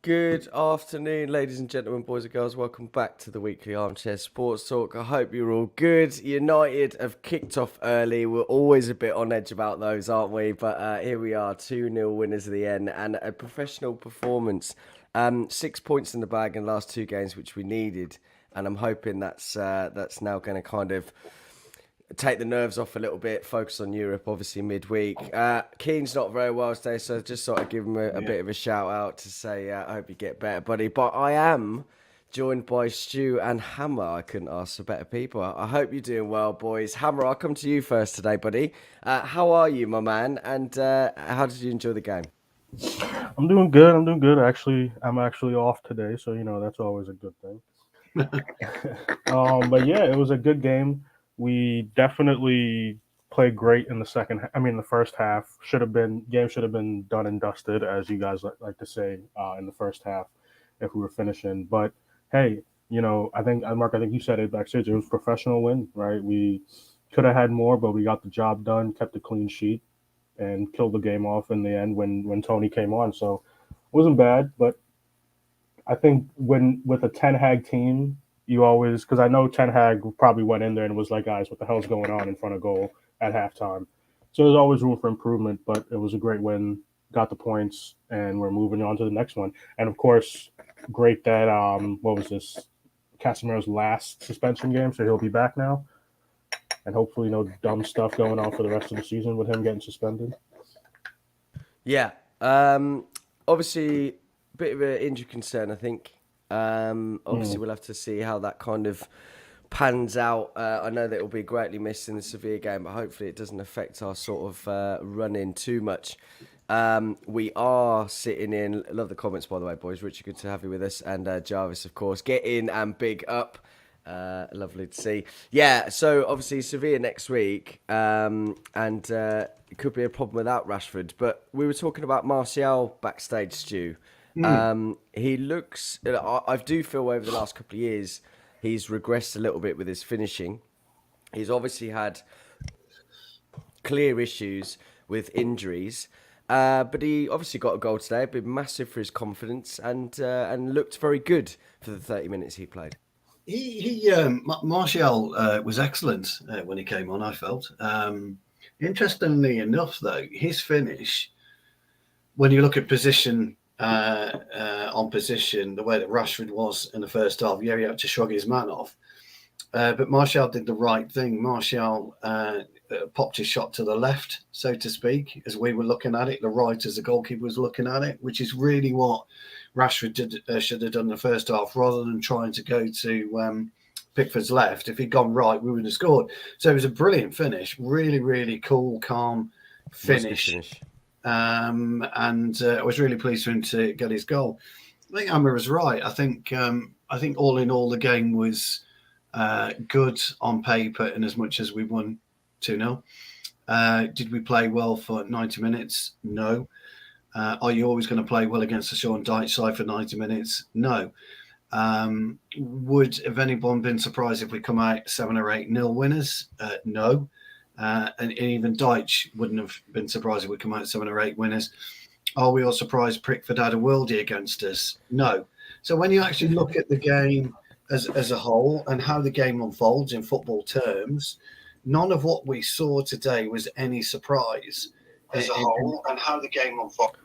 Good afternoon, ladies and gentlemen, boys and girls. Welcome back to the weekly Armchair Sports Talk. I hope you're all good. United have kicked off early. We're always a bit on edge about those, aren't we? But here we are, 2-0 winners at the end and a professional performance. 6 points in the bag in the last two games, which we needed. And I'm hoping that's now going to kind of take the nerves off a little bit, focus on Europe, obviously midweek. Keane's not very well today, so just sort of give him a bit of a shout out to say, I hope you get better, buddy. But I am joined by Stu and Hammer. I couldn't ask for better people. I hope you're doing well, boys. Hammer, I'll come to you first today, buddy. How are you, my man? And how did you enjoy the game? I'm doing good. I'm doing good. I'm actually off today, so that's always a good thing. But yeah, it was a good game. We definitely played great in the the first half. Game should have been done and dusted, as you guys like to say, in the first half if we were finishing. But hey, I think Mark, I think you said it backstage. It was a professional win, right? We could have had more, but we got the job done, kept a clean sheet, and killed the game off in the end when Tony came on. So it wasn't bad, but I think when with a Ten Hag team, you always because I know Ten Hag probably went in there and was like, guys, what the hell's going on in front of goal at halftime. So there's always room for improvement, but it was a great win, got the points, and we're moving on to the next one. And of course, great that what was this? Casemiro's last suspension game, so he'll be back now. And hopefully no dumb stuff going on for the rest of the season with him getting suspended. Yeah. Obviously, a bit of an injury concern, I think. Obviously, we'll have to see how that kind of pans out. I know that it will be greatly missed in the Sevilla game, but hopefully it doesn't affect our sort of run-in too much. We are sitting in... Love the comments, by the way, boys. Richard, good to have you with us. And Jarvis, of course. Get in and big up. Lovely to see. Yeah, so obviously Sevilla next week, and it could be a problem without Rashford. But we were talking about Martial backstage, Stu. He looks... I do feel over the last couple of years, he's regressed a little bit with his finishing. He's obviously had clear issues with injuries. But he obviously got a goal today, been massive for his confidence, and looked very good for the 30 minutes he played. Martial was excellent when he came on, I felt. Interestingly enough, though, his finish, when you look at position on position, the way that Rashford was in the first half, he had to shrug his man off. But Martial did the right thing. Martial popped his shot to the left, so to speak, as we were looking at it. The right as the goalkeeper was looking at it, which is really what Rashford should have done in the first half, rather than trying to go to Pickford's left. If he'd gone right, we would have scored. So it was a brilliant finish. Really, really cool, calm finish. And I was really pleased for him to get his goal. I think Amber was right. I think all in all, the game was good on paper, and as much as we won 2-0. Did we play well for 90 minutes? No. Are you always going to play well against the Sean Dyche side for 90 minutes? No. Would have anyone been surprised if we come out 7 or 8-0 winners? No. And even Dyche wouldn't have been surprised if we come out 7 or 8 winners. Are we all surprised Pickford had a worldie against us? No. So when you actually look at the game as a whole and how the game unfolds in football terms, none of what we saw today was any surprise as a whole and how the game unfolds.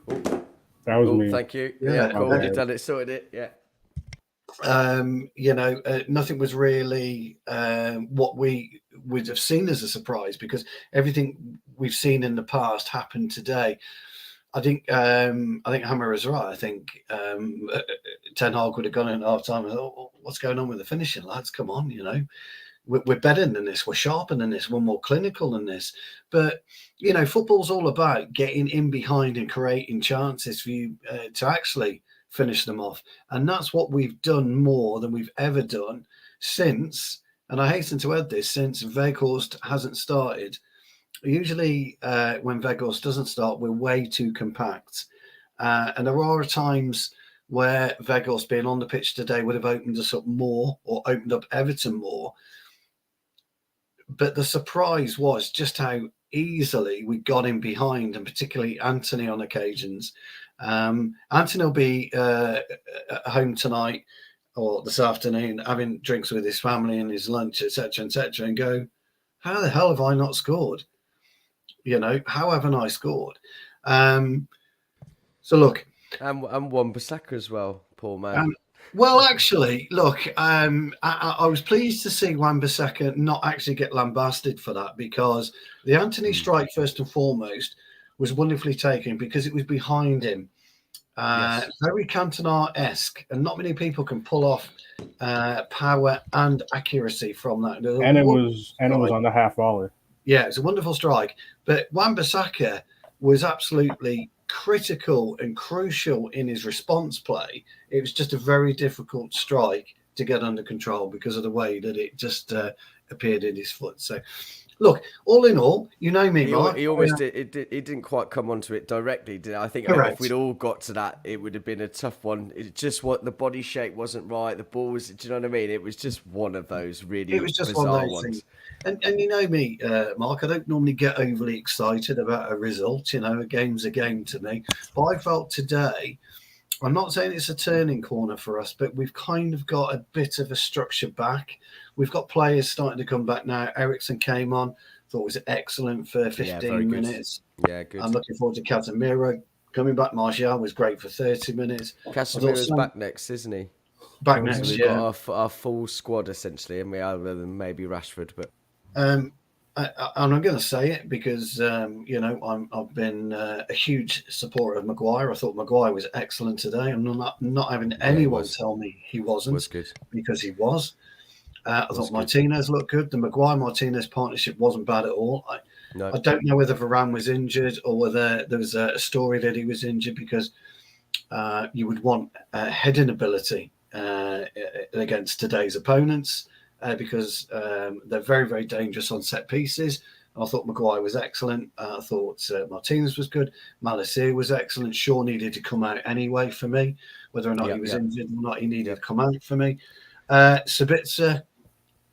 That was me. Thank you. Yeah, cool. You've done it, sorted it. Yeah. Nothing was really what we would have seen as a surprise, because everything we've seen in the past happened today. I think Hammer is right. I think Ten Hag would have gone in at half time and thought, oh, what's going on with the finishing, lads? Come on, we're better than this. We're sharper than this. We're more clinical than this. But, football's all about getting in behind and creating chances for you to actually finish them off. And that's what we've done more than we've ever done since, and I hasten to add this, since Weghorst hasn't started. Usually when Weghorst doesn't start, we're way too compact. And there are times where Weghorst being on the pitch today would have opened us up more, or opened up Everton more. But the surprise was just how easily we got in behind, and particularly Anthony on occasions. Anthony will be at home tonight or this afternoon having drinks with his family and his lunch, etc., and go, how the hell have I not scored? How haven't I scored? So look, and Wan-Bissaka as well, poor man. Well, actually, look, I was pleased to see Wan-Bissaka not actually get lambasted for that, because the Anthony strike, first and foremost, was wonderfully taken because it was behind him. Yes. Very Cantona-esque, and not many people can pull off power and accuracy from that. And it was on the half volley. Yeah, it's a wonderful strike. But Wan-Bissaka was absolutely critical and crucial in his response play. It was just a very difficult strike to get under control because of the way that it just appeared in his foot. So, look, all in all, you know me, Marc. He almost did. It didn't quite come onto it directly, did it? I think Correct. If we'd all got to that, it would have been a tough one. It just the body shape wasn't right. The ball was. Do you know what I mean? It was just one of those really. It was just bizarre one of those ones. things. And you know me, Marc, I don't normally get overly excited about a result. A game's a game to me. But I felt today, I'm not saying it's a turning corner for us, but we've kind of got a bit of a structure back. We've got players starting to come back now. Ericsson came on, thought was excellent for 15 minutes. Yeah, good. I'm looking forward to Casemiro coming back. Martial was great for 30 minutes. Casemiro's back next, isn't he? Back next, so we've got our full squad essentially, and we other than maybe Rashford, but. I'm going to say it because I've been a huge supporter of Maguire. I thought Maguire was excellent today. I'm not having anyone tell me he wasn't. Was good because he was. I thought Martinez looked good. The Maguire-Martinez partnership wasn't bad at all. I don't know whether Varane was injured or whether there was a story that he was injured, because you would want heading ability against today's opponents. Because they're very, very dangerous on set pieces. I thought Maguire was excellent. I thought Martinez was good. Malacia was excellent. Shaw needed to come out anyway for me. Whether or not he was injured or not, he needed to come out for me. Sabitzer,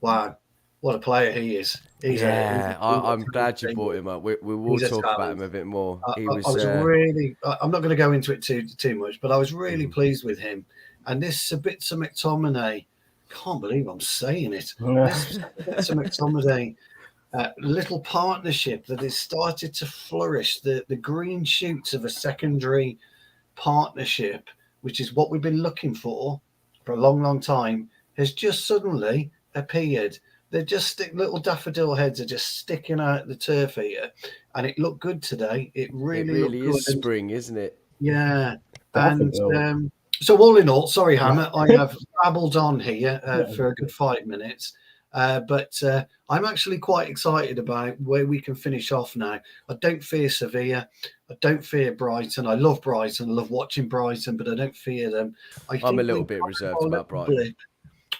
wow, what a player he is. I'm glad you brought him up. We will talk about him a bit more. I was really, I'm not going to go into it too much, but I was really pleased with him. And this Sabitzer McTominay, can't believe I'm saying it. This McTominay little partnership that has started to flourish, the green shoots of a secondary partnership, which is what we've been looking for a long, long time, has just suddenly appeared. They're just little daffodil heads are just sticking out the turf here, and it looked good today. It really is good. Spring, isn't it? Yeah, and. So all in all, sorry, Hammer, I have babbled on here for a good 5 minutes, but I'm actually quite excited about where we can finish off now. I don't fear Sevilla. I don't fear Brighton. I love Brighton. I love watching Brighton, but I don't fear them. I'm a little bit reserved about Brighton.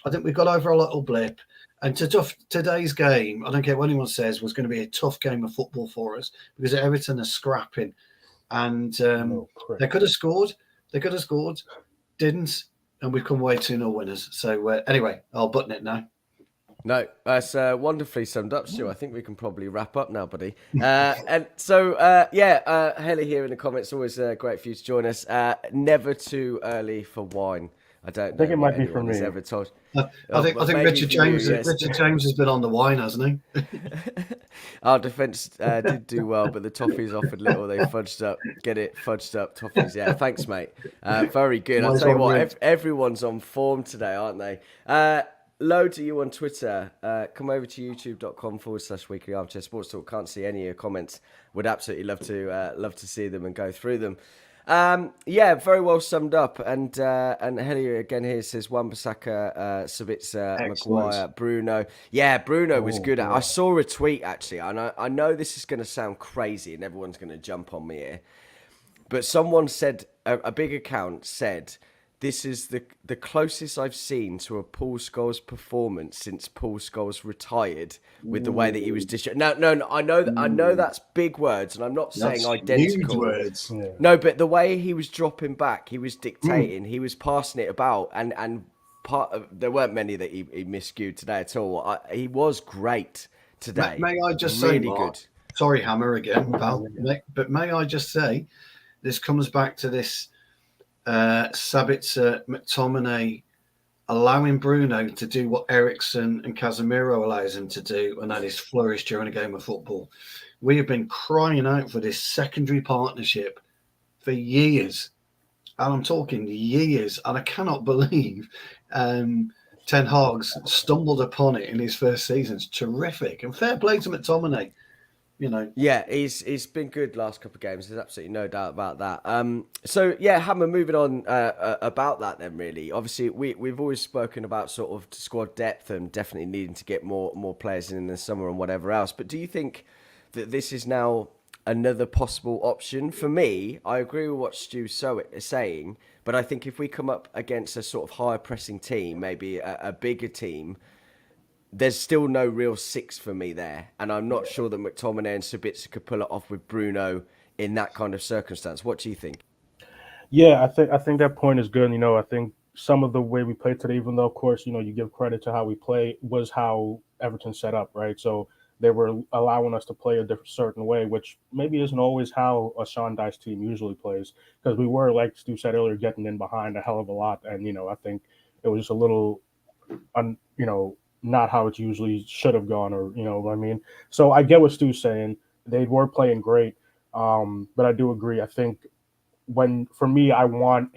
I think we've got over a little blip. And today's game, I don't care what anyone says, was going to be a tough game of football for us, because Everton are scrapping. And they could have scored. Didn't, and we've come away 2-0 winners. So anyway, I'll button it now. No, that's wonderfully summed up, Stu. I think we can probably wrap up now, buddy. And so, Haley here in the comments, always great for you to join us. Never too early for wine. I think it might be for me. Ever told. I think Richard James. Richard James has been on the wine, hasn't he? Our defence did do well, but the toffees offered little. They fudged up. Get it? Fudged up toffees. Yeah, thanks, mate. Very good. I'll tell you what, everyone's on form today, aren't they? Loads of you on Twitter. Come over to youtube.com/weekly armchair sports talk. Can't see any of your comments. Would absolutely love to see them and go through them. Very well summed up. And Heli again here says Wan-Bissaka, Sabitzer, Maguire, Bruno. Yeah, Bruno was good. I saw a tweet actually, and I know this is going to sound crazy and everyone's going to jump on me here, but someone said, a big account said, this is the closest I've seen to a Paul Scholes performance since Paul Scholes retired, with the way that he was No, I know that's big words, and I'm not saying identical. Words. Yeah. No, but the way he was dropping back, he was dictating, he was passing it about, and there weren't many that he miscued today at all. He was great today. May I just really say, Marc, good. Sorry, Hammer again, pal. But may I just say, this comes back to this Sabitzer, McTominay allowing Bruno to do what Eriksen and Casemiro allows him to do, and that is flourish during a game of football. We have been crying out for this secondary partnership for years, and I'm talking years, and I cannot believe Ten Hag's stumbled upon it in his first season. It's terrific, and fair play to McTominay. Yeah, he's been good last couple of games. There's absolutely no doubt about that. So yeah, Hammer, moving on about that then. Really, obviously we've always spoken about sort of squad depth and definitely needing to get more players in the summer and whatever else. But do you think that this is now another possible option? For me, I agree with what Stu's saying, but I think if we come up against a sort of higher pressing team, maybe a bigger team, there's still no real six for me there. And I'm not sure that McTominay and Sabitzer could pull it off with Bruno in that kind of circumstance. What do you think? Yeah, I think that point is good. I think some of the way we played today, even though of course, you give credit to how we play, was how Everton set up, right? So they were allowing us to play a certain way, which maybe isn't always how a Sean Dyche team usually plays. Because we were, like Stu said earlier, getting in behind a hell of a lot. And, I think it was just a little, not how it usually should have gone, or what I mean. So I get what Stu's saying. They were playing great, but I do agree. I think for me, I want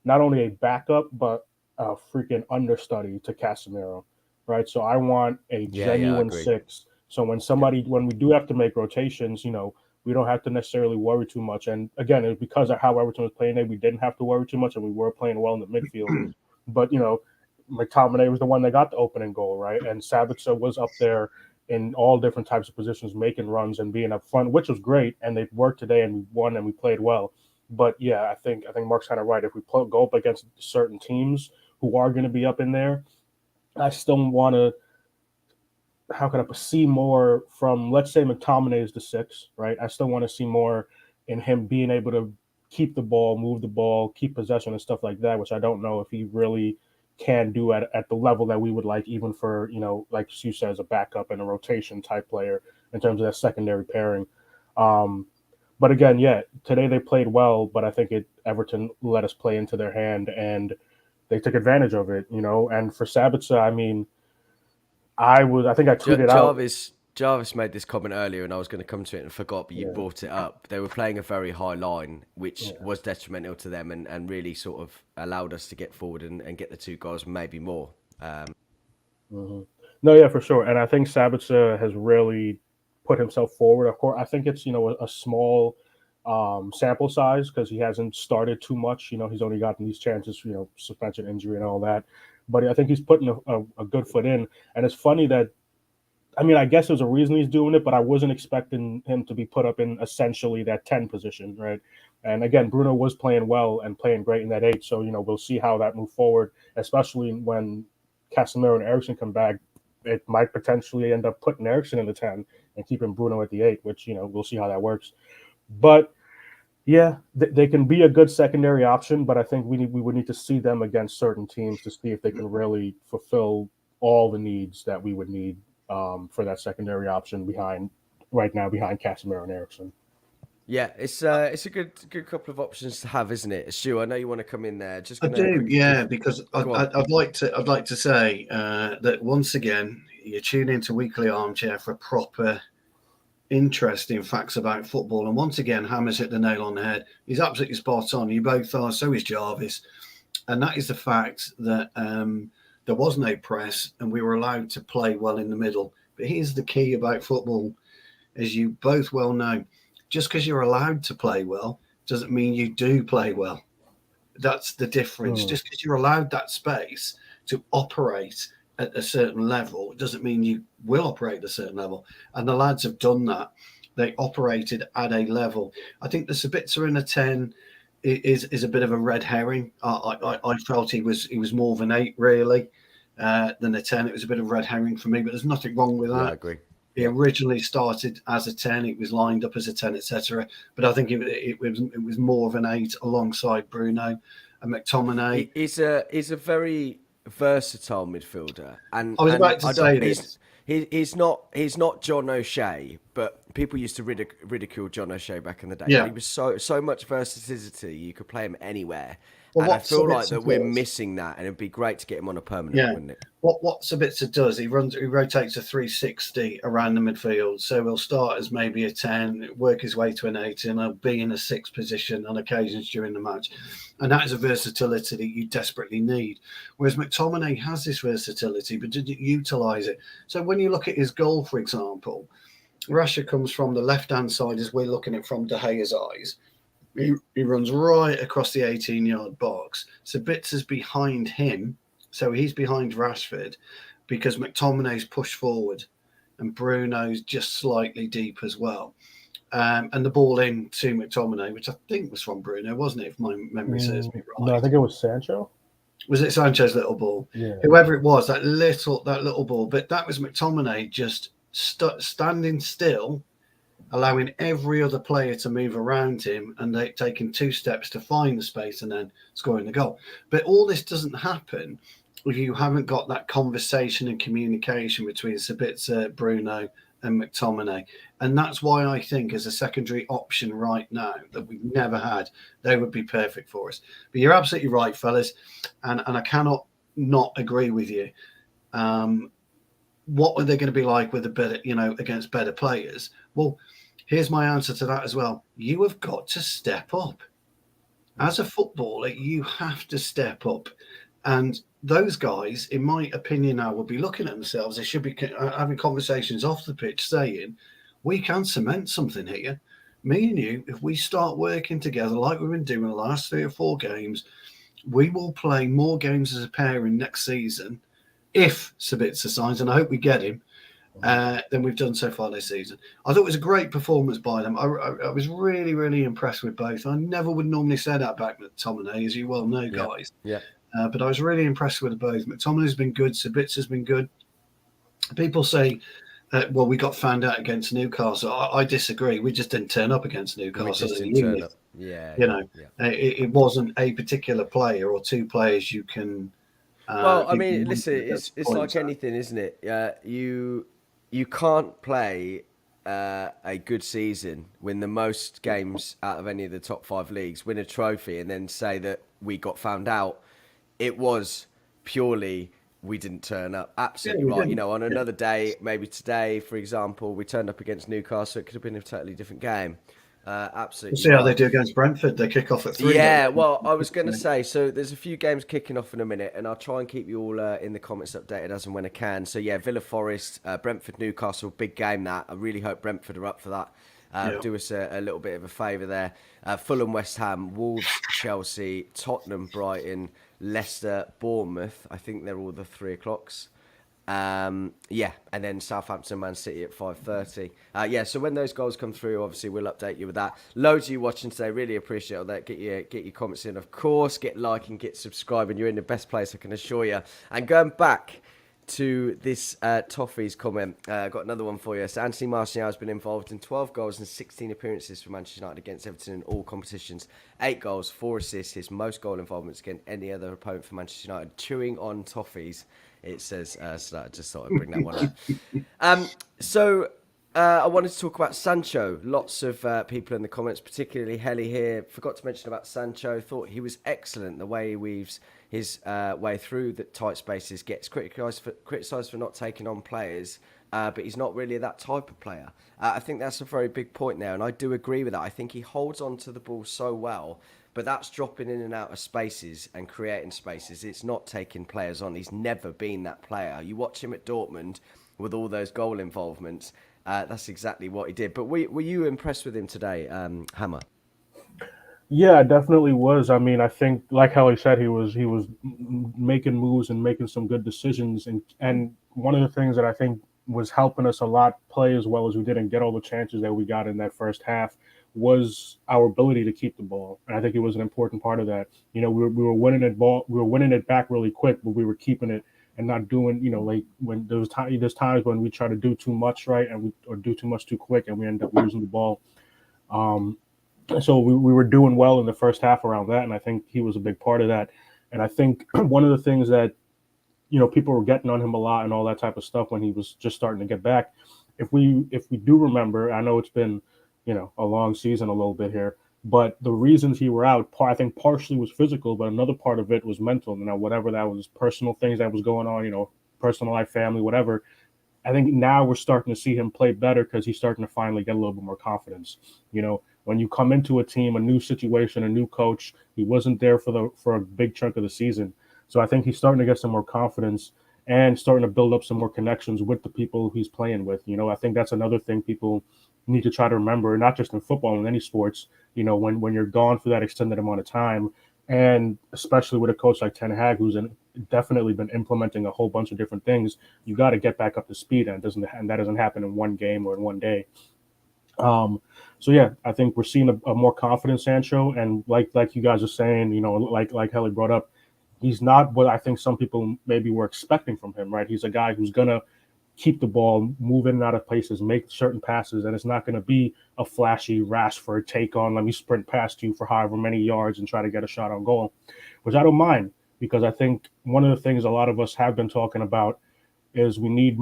not only a backup but a freaking understudy to Casemiro, right? So I want a genuine six. So when we do have to make rotations, we don't have to necessarily worry too much. And again, it's because of how Everton was playing we didn't have to worry too much, and we were playing well in the midfield. But McTominay was the one that got the opening goal, right? And Sabitzer was up there in all different types of positions, making runs and being up front, which was great. And they worked today, and we won, and we played well. But yeah, I think Marc's kind of right. If we go up against certain teams who are going to be up in there, I still want to. How can I see more from? Let's say McTominay is the six, right? I still want to see more in him being able to keep the ball, move the ball, keep possession and stuff like that, which I don't know if he really can do at the level that we would like, even for, like Stu says, a backup and a rotation type player in terms of that secondary pairing. But again, yeah, today they played well, but I think Everton let us play into their hand, and they took advantage of it, And for Sabitzer, I mean, I think I tweeted out. Jarvis made this comment earlier, and I was going to come to it and forgot, but you brought it up. They were playing a very high line, which was detrimental to them and really sort of allowed us to get forward and get the 2 goals, maybe more. No, yeah, for sure. And I think Sabitzer has really put himself forward. Of course, I think it's, a small sample size because he hasn't started too much. He's only gotten these chances, suspension, injury, and all that. But I think he's putting a good foot in. And it's funny that, I mean, I guess there's a reason he's doing it, but I wasn't expecting him to be put up in essentially that 10 position, right? And again, Bruno was playing well and playing great in that 8. So, we'll see how that moves forward, especially when Casemiro and Eriksen come back. It might potentially end up putting Eriksen in the 10 and keeping Bruno at the 8, which, we'll see how that works. But yeah, they can be a good secondary option, but I think we would need to see them against certain teams to see if they can really fulfill all the needs that we would need for that secondary option behind Casemiro and Eriksen. Yeah, it's a good couple of options to have, isn't it? Stu, I know you want to come in there. I do, because I'd like to say that once again you tune into Weekly Armchair for proper, interesting facts about football, and once again Hammer's hit the nail on the head. He's absolutely spot on. You both are. So is Jarvis, and that is the fact that there was no press and we were allowed to play well in the middle. But here's the key about football, as you both well know. Just because you're allowed to play well doesn't mean you do play well. That's the difference. Just because you're allowed that space to operate at a certain level doesn't mean you will operate at a certain level. And the lads have done that. They operated at a level. I think the Sabitzer in a 10 is a bit of a red herring. I felt he was more of an 8 really than a 10. It was a bit of a red herring for me, but there's nothing wrong with that. Yeah, I agree. He originally started as a 10. It was lined up as a 10, etc. But I think it was more of an 8 alongside Bruno and McTominay. He's a very versatile midfielder, and I was about to say this. he's not John O'Shea, but people used to ridicule John O'Shea back in the day. Yeah. But he was so much versatility. You could play him anywhere. Well, And I what feel like Sabitzer that we're does- missing that, and it'd be great to get him on a permanent, Yeah. wouldn't it? What Sabitzer does, he rotates a 360 around the midfield. So he'll start as maybe a 10, work his way to an 8, and he'll be in a 6 position on occasions during the match. And that is a versatility that you desperately need. Whereas McTominay has this versatility, but didn't utilise it. So when you look at his goal, for example, Rashford comes from the left-hand side as we're looking at from De Gea's eyes. He runs right across the 18-yard box. Sabitzer's behind him. So he's behind Rashford because McTominay's pushed forward and Bruno's just slightly deep as well. And the ball in to McTominay, which I think was from Bruno, wasn't it? If my memory serves me right. No, I think it was Sancho. Was it Sancho's little ball? Yeah. Whoever it was, that little ball. But that was McTominay just standing still, allowing every other player to move around him and taking 2 steps to find the space and then scoring the goal. But all this doesn't happen if you haven't got that conversation and communication between Sabitzer, Bruno and McTominay. And that's why I think as a secondary option right now that we've never had, they would be perfect for us. But you're absolutely right, fellas. And I cannot not agree with you. What are they going to be like with a better, against better players? Well, here's my answer to that as well. You have got to step up. As a footballer, you have to step up. And those guys, in my opinion, now will be looking at themselves. They should be having conversations off the pitch saying, we can cement something here. Me and you, if we start working together like we've been doing the last 3 or 4 games, we will play more games as a pair in next season if Sabitzer signs, and I hope we get him, than we've done so far this season. I thought it was a great performance by them. I was really, really impressed with both. I never would normally say that about McTominay, as you well know, guys. Yeah. But I was really impressed with both. McTominay's been good. Sabitzer's been good. People say, well, we got found out against Newcastle. I disagree. We just didn't turn up against Newcastle. We just didn't turn up. Yeah. It wasn't a particular player or 2 players you can. Well, I mean, listen, it's like anything, isn't it? You can't play a good season, win the most games out of any of the top 5 leagues, win a trophy, and then say that we got found out. It was purely we didn't turn up. Absolutely right. On another day, maybe today, for example, we turned up against Newcastle. It could have been a totally different game. Absolutely. We'll see how they do against Brentford. They kick off at 3. Yeah, well, I was going to say, so there's a few games kicking off in a minute, and I'll try and keep you all in the comments updated as and when I can. So, yeah, Villa Forest, Brentford, Newcastle, big game that. I really hope Brentford are up for that. Do us a little bit of a favour there. Fulham, West Ham, Wolves, Chelsea, Tottenham, Brighton, Leicester, Bournemouth. I think they're all the 3 o'clocks. And then Southampton, Man City at 5:30. So when those goals come through, obviously we'll update you with that. Loads of you watching today, really appreciate all that. Get your comments in, of course. Get liking, get subscribing. You're in the best place, I can assure you. And going back to this Toffee's comment, got another one for you. So Anthony Martial has been involved in 12 goals and 16 appearances for Manchester United against Everton in all competitions. 8 goals, 4 assists, his most goal involvements against any other opponent for Manchester United. Chewing on toffees, it says. So I just thought I'd bring that one up. I wanted to talk about Sancho. Lots of people in the comments, particularly Helly here, forgot to mention about Sancho. Thought he was excellent, the way he weaves his way through the tight spaces, gets criticised for not taking on players, but he's not really that type of player. I think that's a very big point there, and I do agree with that. I think he holds on to the ball so well, but that's dropping in and out of spaces and creating spaces. It's not taking players on. He's never been that player. You watch him at Dortmund with all those goal involvements. That's exactly what he did. But were you impressed with him today, Hammer? Yeah, I definitely was. I mean, I think, like Helly said, he was making moves and making some good decisions. And one of the things that I think was helping us a lot play as well as we didn't get all the chances that we got in that first half was our ability to keep the ball. And I think it was an important part of that. We were winning it back really quick, but we were keeping it and not doing, like when there's times when we try to do too much, right, or do too much too quick, and we end up losing the ball. So we were doing well in the first half around that, and I think he was a big part of that. And I think one of the things that, people were getting on him a lot and all that type of stuff when he was just starting to get back. If we do remember, I know it's been, a long season a little bit here, but the reasons he were out, I think partially was physical, but another part of it was mental. Whatever that was, personal things that was going on, personal life, family, whatever. I think now we're starting to see him play better because he's starting to finally get a little bit more confidence. When you come into a team, a new situation, a new coach, he wasn't there for a big chunk of the season. So I think he's starting to get some more confidence and starting to build up some more connections with the people he's playing with. I think that's another thing people need to try to remember, not just in football, in any sports, when you're gone for that extended amount of time, and especially with a coach like Ten Hag, who's definitely been implementing a whole bunch of different things, you got to get back up to speed, and that doesn't happen in one game or in one day. So yeah, I think we're seeing a more confident Sancho, and like you guys are saying, like Helly brought up, he's not what I think some people maybe were expecting from him, right? He's a guy who's gonna keep the ball, move in and out of places, make certain passes, and it's not going to be a flashy Rashford take on, let me sprint past you for however many yards and try to get a shot on goal, which I don't mind, because I think one of the things a lot of us have been talking about is we need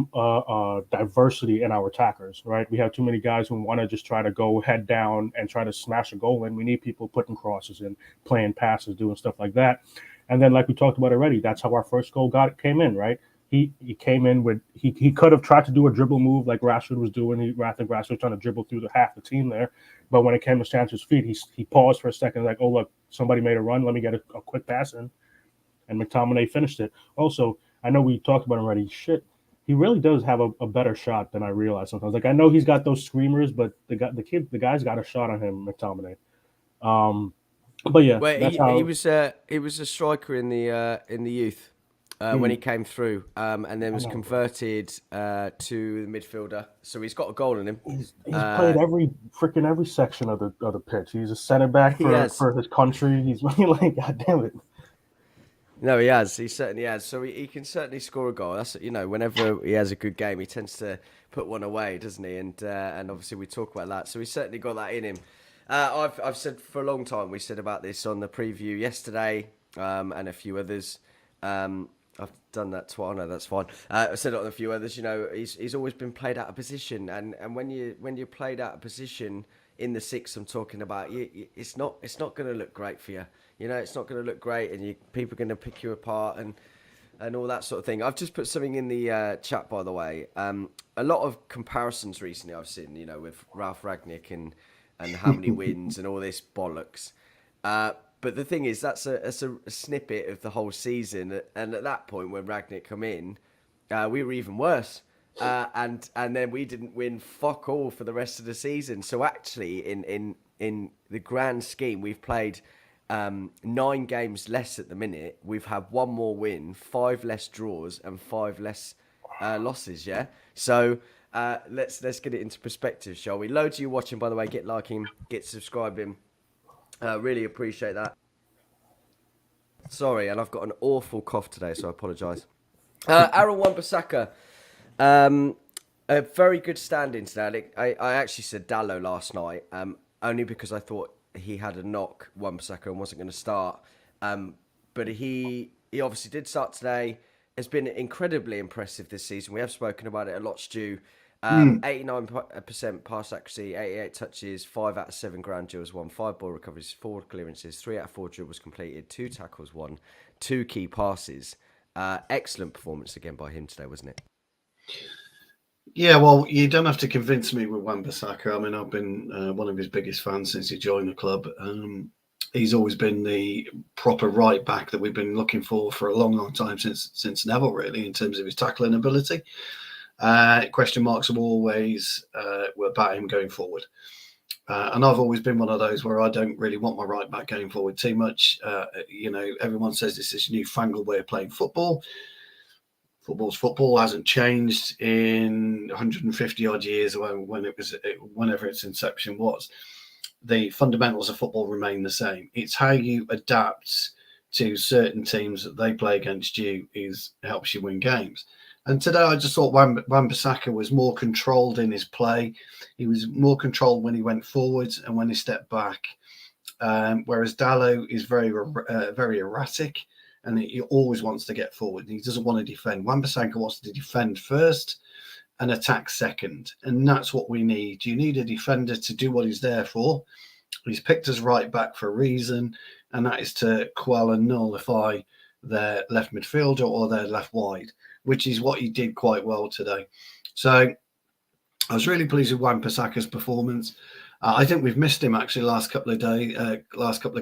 diversity in our attackers, right? We have too many guys who want to just try to go head down and try to smash a goal in. We need people putting crosses in, playing passes, doing stuff like that. And then, like we talked about already, that's how our first goal came in, right? He came in with he could have tried to do a dribble move like Rashford was doing. I think Rashford was trying to dribble through half the team there, but when it came to Sancho's feet, he paused for a second, like, oh look, somebody made a run. Let me get a quick pass in, and McTominay finished it. Also, I know we talked about it already. Shit, he really does have a better shot than I realize sometimes. Like, I know he's got those screamers, but the guy's got a shot on him, McTominay. But yeah, Well, that's how he was a striker in the youth. When he came through, and then was converted to the midfielder. So he's got a goal in him. He's played every section of the pitch. He's a center back for his country. He's like, God damn it. No, he has. He certainly has. So he can certainly score a goal. That's whenever he has a good game, he tends to put one away, doesn't he? And obviously we talk about that. So he's certainly got that in him. I've said for a long time. We said about this on the preview yesterday, and a few others. I've done that twice. No, that's fine. I said it on a few others. He's always been played out of position, and when you're played out of position in the six, I'm talking about, it's not going to look great for you. It's not going to look great, and people are going to pick you apart and all that sort of thing. I've just put something in the chat, by the way. A lot of comparisons recently I've seen, with Ralph Rangnick and how many wins and all this bollocks. But the thing is, that's a snippet of the whole season. And at that point, when Rangnick come in, we were even worse. And then we didn't win fuck all for the rest of the season. So actually, in the grand scheme, we've played 9 games less at the minute. We've had 1 more win, 5 less draws, and 5 less losses. Yeah. So let's get it into perspective, shall we? Loads of you watching, by the way. Get liking, get subscribing. Really appreciate that. Sorry, and I've got an awful cough today, so I apologise. Aaron Wan-Bissaka, a very good stand-in today. I actually said Dalot last night, only because I thought he had a knock, Wan-Bissaka, and wasn't going to start. But he obviously did start today. Has been incredibly impressive this season. We have spoken about it a lot, Stu. 89% pass accuracy, 88 touches, 5 out of 7 ground duels won, 5 ball recoveries, 4 clearances, 3 out of 4 dribbles completed, 2 tackles won, 2 key passes. Excellent performance again by him today, wasn't it? Yeah, well, you don't have to convince me with Wan-Bissaka. I mean, I've been one of his biggest fans since he joined the club. He's always been the proper right back that we've been looking for a long, long time, since Neville, really, in terms of his tackling ability. Question marks have always were about him going forward. And I've always been one of those where I don't really want my right back going forward too much. Everyone says this is a newfangled way of playing football. Football hasn't changed in 150 odd years whenever its inception was. The fundamentals of football remain the same. It's how you adapt to certain teams that they play against you helps you win games. And today I just thought Wan-Bissaka was more controlled in his play. He was more controlled when he went forwards and when he stepped back. Whereas Dalot is very erratic. and he always wants to get forward. He doesn't want to defend. Wan-Bissaka wants to defend first and attack second, and that's what we need. You need a defender to do what he's there for. He's picked us right back for a reason, and that is to quell and nullify their left midfielder or their left wide, which is what he did quite well today. So I was really pleased with Wan-Bissaka's performance. I think we've missed him actually last couple of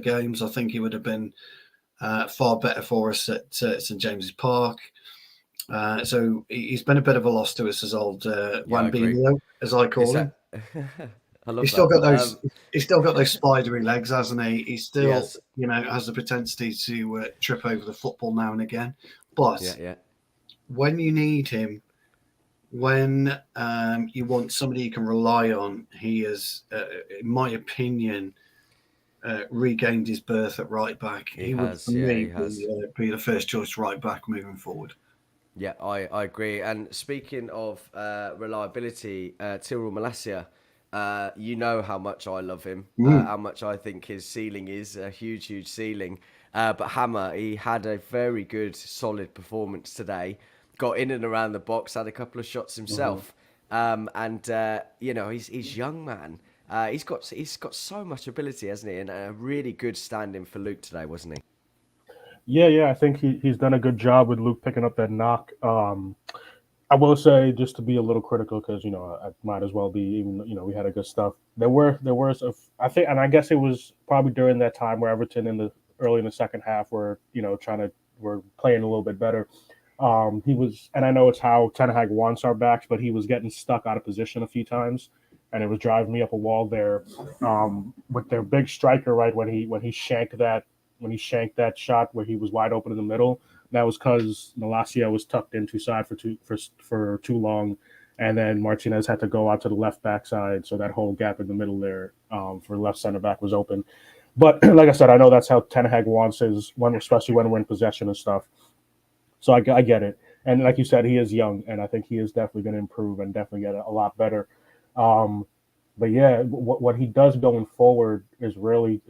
games. I think he would have been far better for us at St James's Park. So he's been a bit of a loss to us as old Wan-Bissaka, as I call him. I love He's still got those. Um, He's still got those spidery legs, hasn't he? He still, Yes. has the propensity to trip over the football now and again. But when you need him, when you want somebody you can rely on, he has, in my opinion, regained his berth at right back. He would, for me, be the first choice right back moving forward. Yeah, I agree. And speaking of reliability, Tyrell Malacia, you know how much I love him, how much I think his ceiling is a huge, huge ceiling. But Hammer, he had a very good, solid performance today. Got in and around the box, had a couple of shots himself. He's young, man. He's got so much ability, hasn't he? And a really good stand-in for Luke today, wasn't he? Yeah. I think he's done a good job with Luke picking up that knock. I will say, just to be a little critical, because I might as well be. Even we had a good stuff. There was I think, and I guess it was probably during that time where Everton early in the second half were were playing a little bit better. He was, and I know it's how Ten Hag wants our backs, but he was getting stuck out of position a few times, and it was driving me up a wall there. With their big striker, right when he shanked that shot where he was wide open in the middle. That was because Malacia was tucked in too side for too long, and then Martinez had to go out to the left back side, so that whole gap in the middle there for left center back was open. But like I said, I know that's how Ten Hag wants his one, especially when we're in possession and stuff. So I get it, and like you said, he is young, and I think he is definitely going to improve and definitely get a lot better. But yeah, what he does going forward is really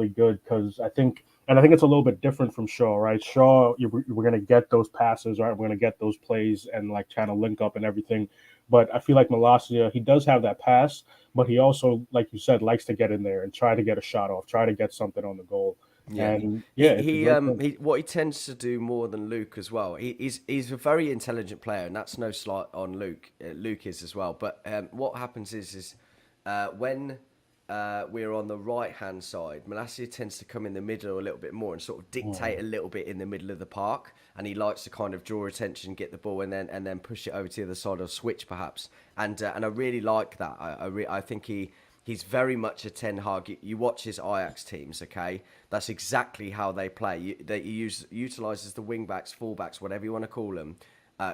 good, because I think it's a little bit different from Shaw, right? Shaw, we're going to get those passes, right? We're going to get those plays and like trying to link up and everything. But I feel like Malacia, he does have that pass, but he also, like you said, likes to get in there and try to get a shot off, try to get something on the goal. Yeah, and what he tends to do more than Luke as well. He's a very intelligent player, and that's no slight on Luke. Luke is as well. But what happens is when we're on the right-hand side, Malacia tends to come in the middle a little bit more and sort of dictate a little bit in the middle of the park, and he likes to kind of draw attention, get the ball, and then push it over to the other side or switch perhaps. And I really like that. I think he's very much a Ten Hag. You watch his Ajax teams, okay? That's exactly how they play. He utilises the wing-backs, full-backs, whatever you want to call them,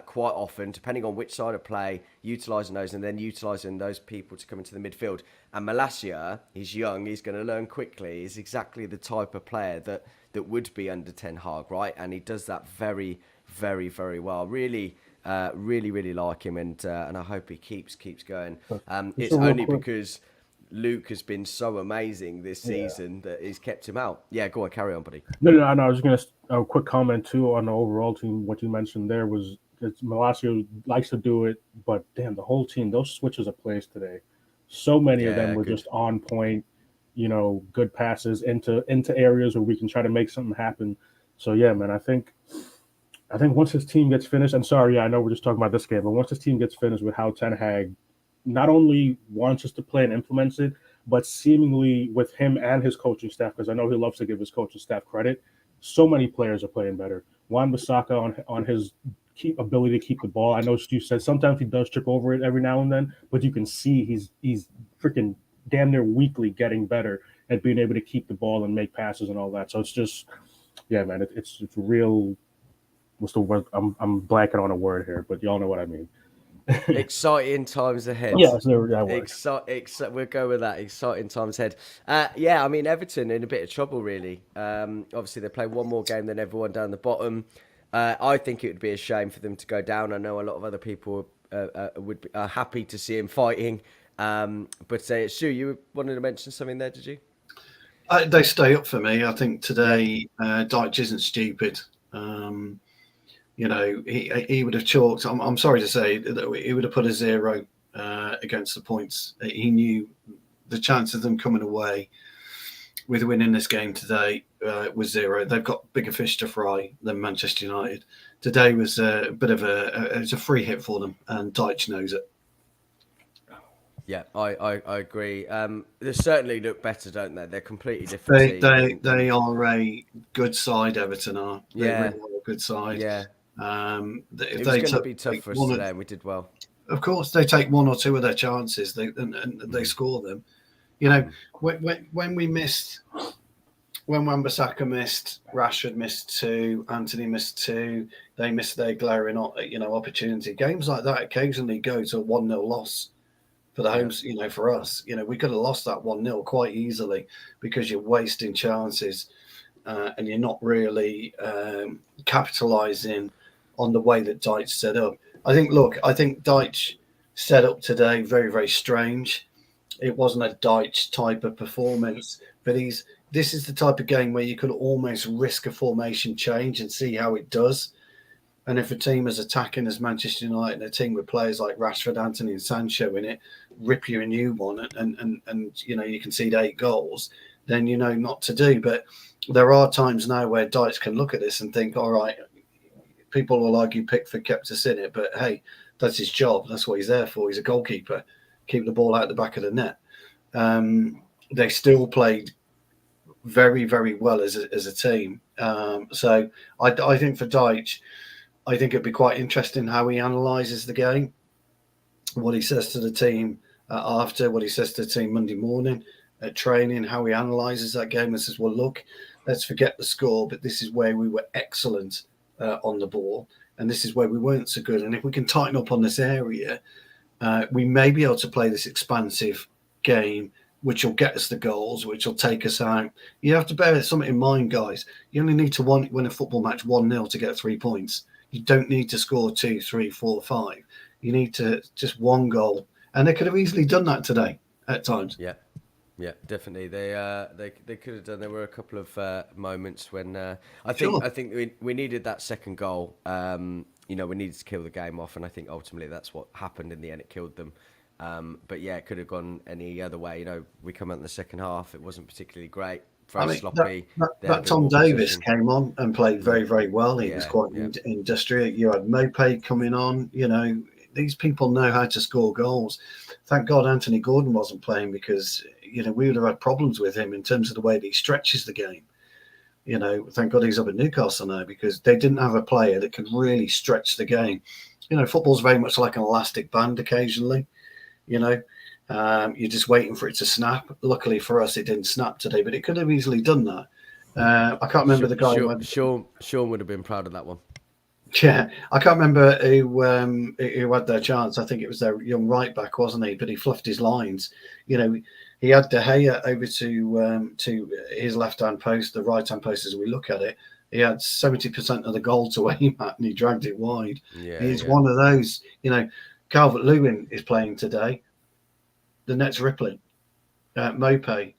quite often, depending on which side of play, utilising those and then utilising those people to come into the midfield. And Malacia, he's young, he's going to learn quickly. He's exactly the type of player that would be under Ten Hag, right? And he does that very, very, very well. Really like him, and I hope he keeps going. It's only because Luke has been so amazing this season that he's kept him out. Yeah, go on, carry on, buddy. No. I was going to a quick comment too on the overall team. What you mentioned there was Malacia likes to do it, but damn, the whole team, those switches of plays today, so many of them were just on point. Good passes into areas where we can try to make something happen. So yeah, man, I think once his team gets finished, and sorry, I know we're just talking about this game, but once his team gets finished with how Ten Hag not only wants us to play and implements it, but seemingly with him and his coaching staff, because I know he loves to give his coaching staff credit, so many players are playing better. Wan-Bissaka on his ability to keep the ball. I know Stu said sometimes he does trip over it every now and then, but you can see he's freaking damn near weekly getting better at being able to keep the ball and make passes and all that. So it's just, yeah, man, it's real. What's the word? I'm blanking on a word here, but y'all know what I mean. Exciting times ahead. Yes, that works. We'll go with that. Exciting times ahead. I mean, Everton in a bit of trouble, really. Obviously, they play one more game than everyone down the bottom. I think it would be a shame for them to go down. I know a lot of other people are happy to see him fighting. But Stu, you wanted to mention something there, did you? They stay up for me. I think today Dyche isn't stupid. He would have chalked. I'm sorry to say that he would have put a 0 against the points. He knew the chance of them coming away with winning this game today was 0. They've got bigger fish to fry than Manchester United. Today was a bit of it's a free hit for them, and Deitch knows it. Yeah, I agree. They certainly look better, don't they? They're completely different team. They are a good side. Everton are. They Yeah, really are a good side. yeah. If It was going to be tough for us today, and we did well. Of course, they take one or two of their chances, and they score them. When we missed, when Wan-Bissaka missed, Rashford missed 2, Anthony missed 2, they missed their glaring, opportunity. Games like that occasionally go to a 1-0 loss for the homes. For us, we could have lost that 1-0 quite easily because you're wasting chances and you're not really capitalising on the way that Deitch set up. I think Deitch set up today very, very strange. It wasn't a Deitch type of performance, but this is the type of game where you could almost risk a formation change and see how it does. And if a team is attacking as Manchester United, and a team with players like Rashford, Anthony, and Sancho in it, rip you a new one, and you concede 8 goals, then you know not to do. But there are times now where Deitch can look at this and think, all right, people will argue Pickford kept us in it, but hey, that's his job. That's what he's there for. He's a goalkeeper. Keep the ball out the back of the net. They still played very, very well as a team. So I think for Deitch, I think it'd be quite interesting how he analyses the game, what he says to the team after, what he says to the team Monday morning at training, how he analyses that game and says, well, look, let's forget the score, but this is where we were excellent on the ball, and this is where we weren't so good. And if we can tighten up on this area, we may be able to play this expansive game, which will get us the goals, which will take us out. You have to bear something in mind, guys. You only need to win a football match 1-0 to get 3 points. You don't need to score 2, 3, 4, 5. You need to just 1 goal. And they could have easily done that today at times. Yeah, definitely. They could have done. There were a couple of moments when I think we needed that second goal. We needed to kill the game off, and I think ultimately that's what happened in the end. It killed them. But yeah, it could have gone any other way. We come out in the second half. It wasn't particularly great. Very sloppy. That Tom Davis came on and played very, very well. He was quite industrial. You had Mope coming on. These people know how to score goals. Thank God Anthony Gordon wasn't playing, because we would have had problems with him in terms of the way that he stretches the game. Thank God he's up at Newcastle now, because they didn't have a player that could really stretch the game. Football's very much like an elastic band occasionally. You're just waiting for it to snap. Luckily for us, it didn't snap today, but it could have easily done that. I can't remember the guy. Sean would have been proud of that one. Yeah, I can't remember who had their chance. I think it was their young right back, wasn't he? But he fluffed his lines. He had De Gea over to his left-hand post, the right-hand post as we look at it. He had 70% of the goal to aim at, and he dragged it wide. He's one of those. Calvert-Lewin is playing today. The net's rippling. Mope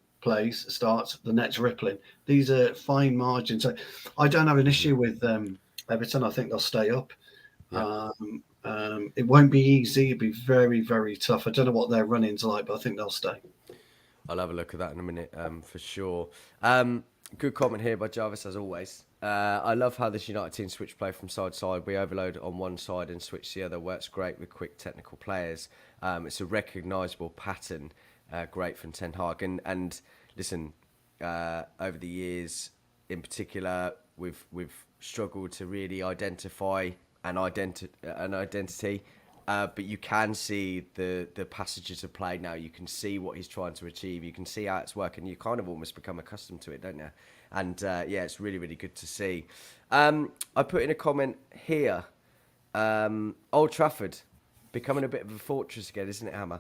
starts. The net's rippling. These are fine margins. So I don't have an issue with Everton. I think they'll stay up. Yeah. It won't be easy. It'll be very, very tough. I don't know what their run-ins are like, but I think they'll stay. I'll have a look at that in a minute, for sure. Good comment here by Jarvis, as always. I love how this United team switch play from side to side. We overload on one side and switch the other. Works great with quick technical players. It's a recognisable pattern. Great from Ten Hag. And listen, over the years, in particular, we've struggled to really identify an identity. But you can see the passages of play now. You can see what he's trying to achieve. You can see how it's working. You kind of almost become accustomed to it, don't you? And it's really, really good to see. I put in a comment here. Old Trafford becoming a bit of a fortress again, isn't it, Hammer?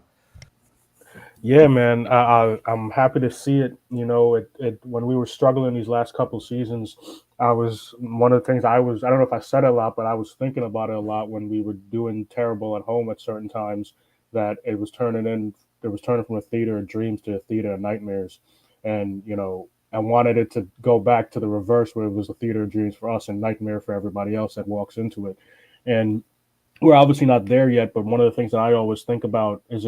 Yeah, man. I'm happy to see it. When we were struggling these last couple seasons, one of the things I don't know if I said it a lot, but I was thinking about it a lot when we were doing terrible at home at certain times, that it was turning from a theater of dreams to a theater of nightmares. And, and wanted it to go back to the reverse, where it was a theater of dreams for us and nightmare for everybody else that walks into it. And we're obviously not there yet, but one of the things that I always think about is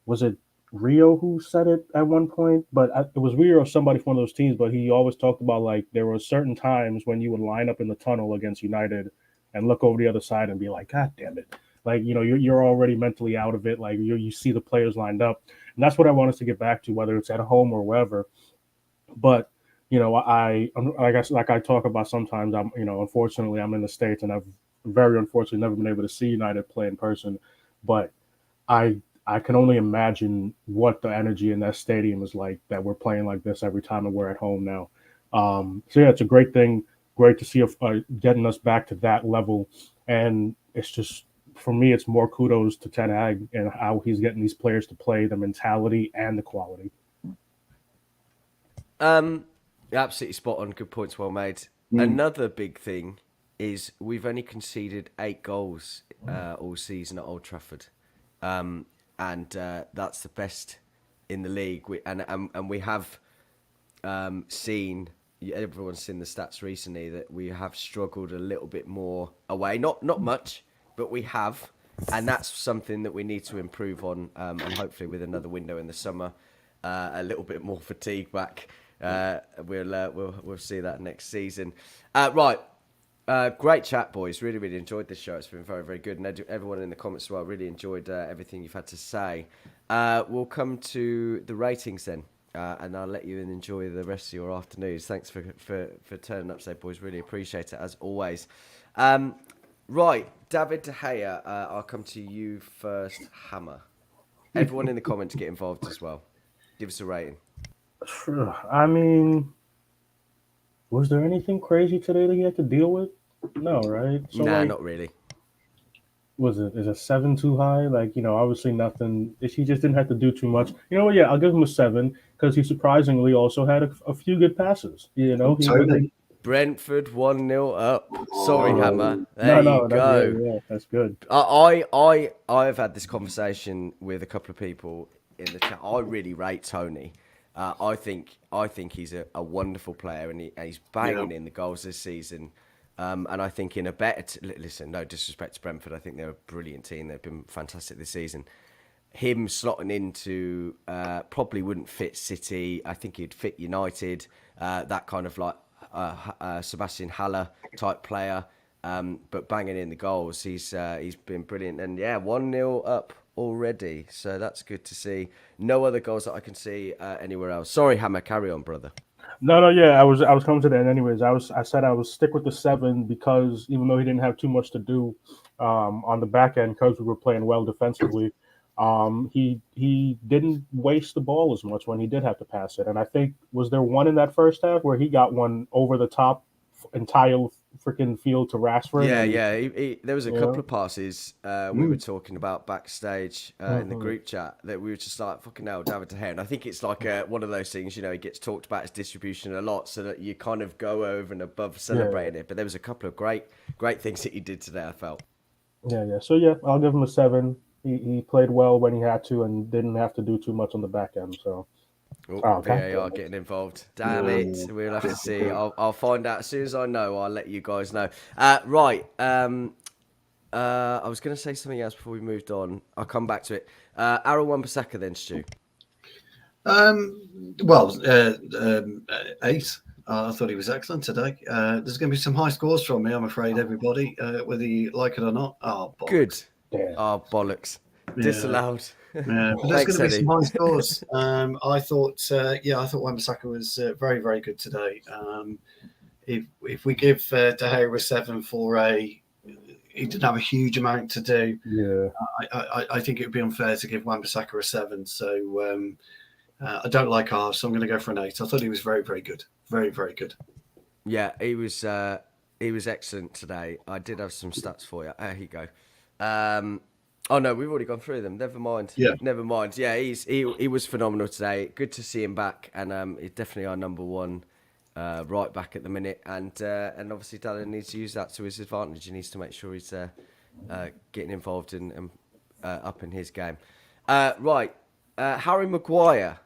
was it Rio who said it at one point, but it was Rio or somebody from one of those teams. But he always talked about like there were certain times when you would line up in the tunnel against United and look over the other side and be like, God damn it. Like, you're already mentally out of it. Like you see the players lined up. And that's what I want us to get back to, whether it's at home or wherever. But, like I talk about sometimes, unfortunately I'm in the States and I've very unfortunately never been able to see United play in person. But I can only imagine what the energy in that stadium is like, that we're playing like this every time and we're at home now. So yeah, it's a great thing. Great to see getting us back to that level. And it's just, for me, it's more kudos to Ten Hag and how he's getting these players to play, the mentality and the quality. Absolutely spot on. Good points, well made. Another big thing is we've only conceded 8 goals all season at Old Trafford. And that's the best in the league. And we have seen, everyone's seen the stats recently, that we have struggled a little bit more away. Not much, but we have. And that's something that we need to improve on. And hopefully with another window in the summer, a little bit more fatigue back. We'll see that next season. Right. Great chat, boys. Really, really enjoyed this show. It's been very, very good. And everyone in the comments as well, really enjoyed everything you've had to say. We'll come to the ratings then, and I'll let you enjoy the rest of your afternoons. Thanks for turning up today, boys. Really appreciate it, as always. Right, David De Gea, I'll come to you first, Hammer. Everyone in the comments get involved as well. Give us a rating. I mean, was there anything crazy today that he had to deal with? No, right? So not really. Is a 7 too high? Like, obviously nothing. He just didn't have to do too much. You know what? Yeah, I'll give him a 7 because he surprisingly also had a few good passes. Brentford 1-0 up. Sorry, Hammer. You go. Yeah, that's good. I've had this conversation with a couple of people in the chat. I really rate Tony. I think he's a wonderful player, and he's banging in the goals this season. And I think in a better... listen, no disrespect to Brentford. I think they're a brilliant team. They've been fantastic this season. Him slotting into... probably wouldn't fit City. I think he'd fit United. That kind of like Sebastian Haller type player. But banging in the goals, he's been brilliant. And yeah, 1-0 up already. So that's good to see. No other goals that I can see anywhere else. Sorry, Hammer. Carry on, brother. No, yeah, I was coming to that anyways. I said I would stick with the 7 because even though he didn't have too much to do on the back end because we were playing well defensively, he didn't waste the ball as much when he did have to pass it. And I think, was there one in that first half where he got one over the top entire freaking field to Rashford? Yeah. There was a couple of passes we were talking about backstage in the group chat that we were just like, fucking hell, David De Gea. And I think it's like one of those things, he gets talked about his distribution a lot, so that you kind of go over and above celebrating it. But there was a couple of great things that he did today, I felt. Yeah. So yeah, I'll give him a 7. He played well when he had to and didn't have to do too much on the back end. So. VAR getting involved. Damn it. We'll have to see. I'll find out as soon as I know. I'll let you guys know. Right. I was going to say something else before we moved on. I'll come back to it. Wan-Bissaka then, Stu. 8. I thought he was excellent today. There's going to be some high scores from me, I'm afraid, everybody, whether you like it or not. Oh, bollocks. Good. Yeah. Oh, bollocks. Disallowed. Yeah, but there's going to be some high scores. I thought Wan-Bissaka was very, very good today. If we give De Gea a 7 for he didn't have a huge amount to do. Yeah, I think it would be unfair to give Wan-Bissaka a 7. So I don't like halves, so I'm going to go for an 8. I thought he was very, very good. Very, very good. Yeah, he was excellent today. I did have some stats for you. Here you go. Oh no, we've already gone through them. Never mind. Yeah. Never mind. Yeah, he was phenomenal today. Good to see him back, and he's definitely our number one right back at the minute. And obviously Dalot needs to use that to his advantage. He needs to make sure he's getting involved and up in his game. Right, Harry Maguire.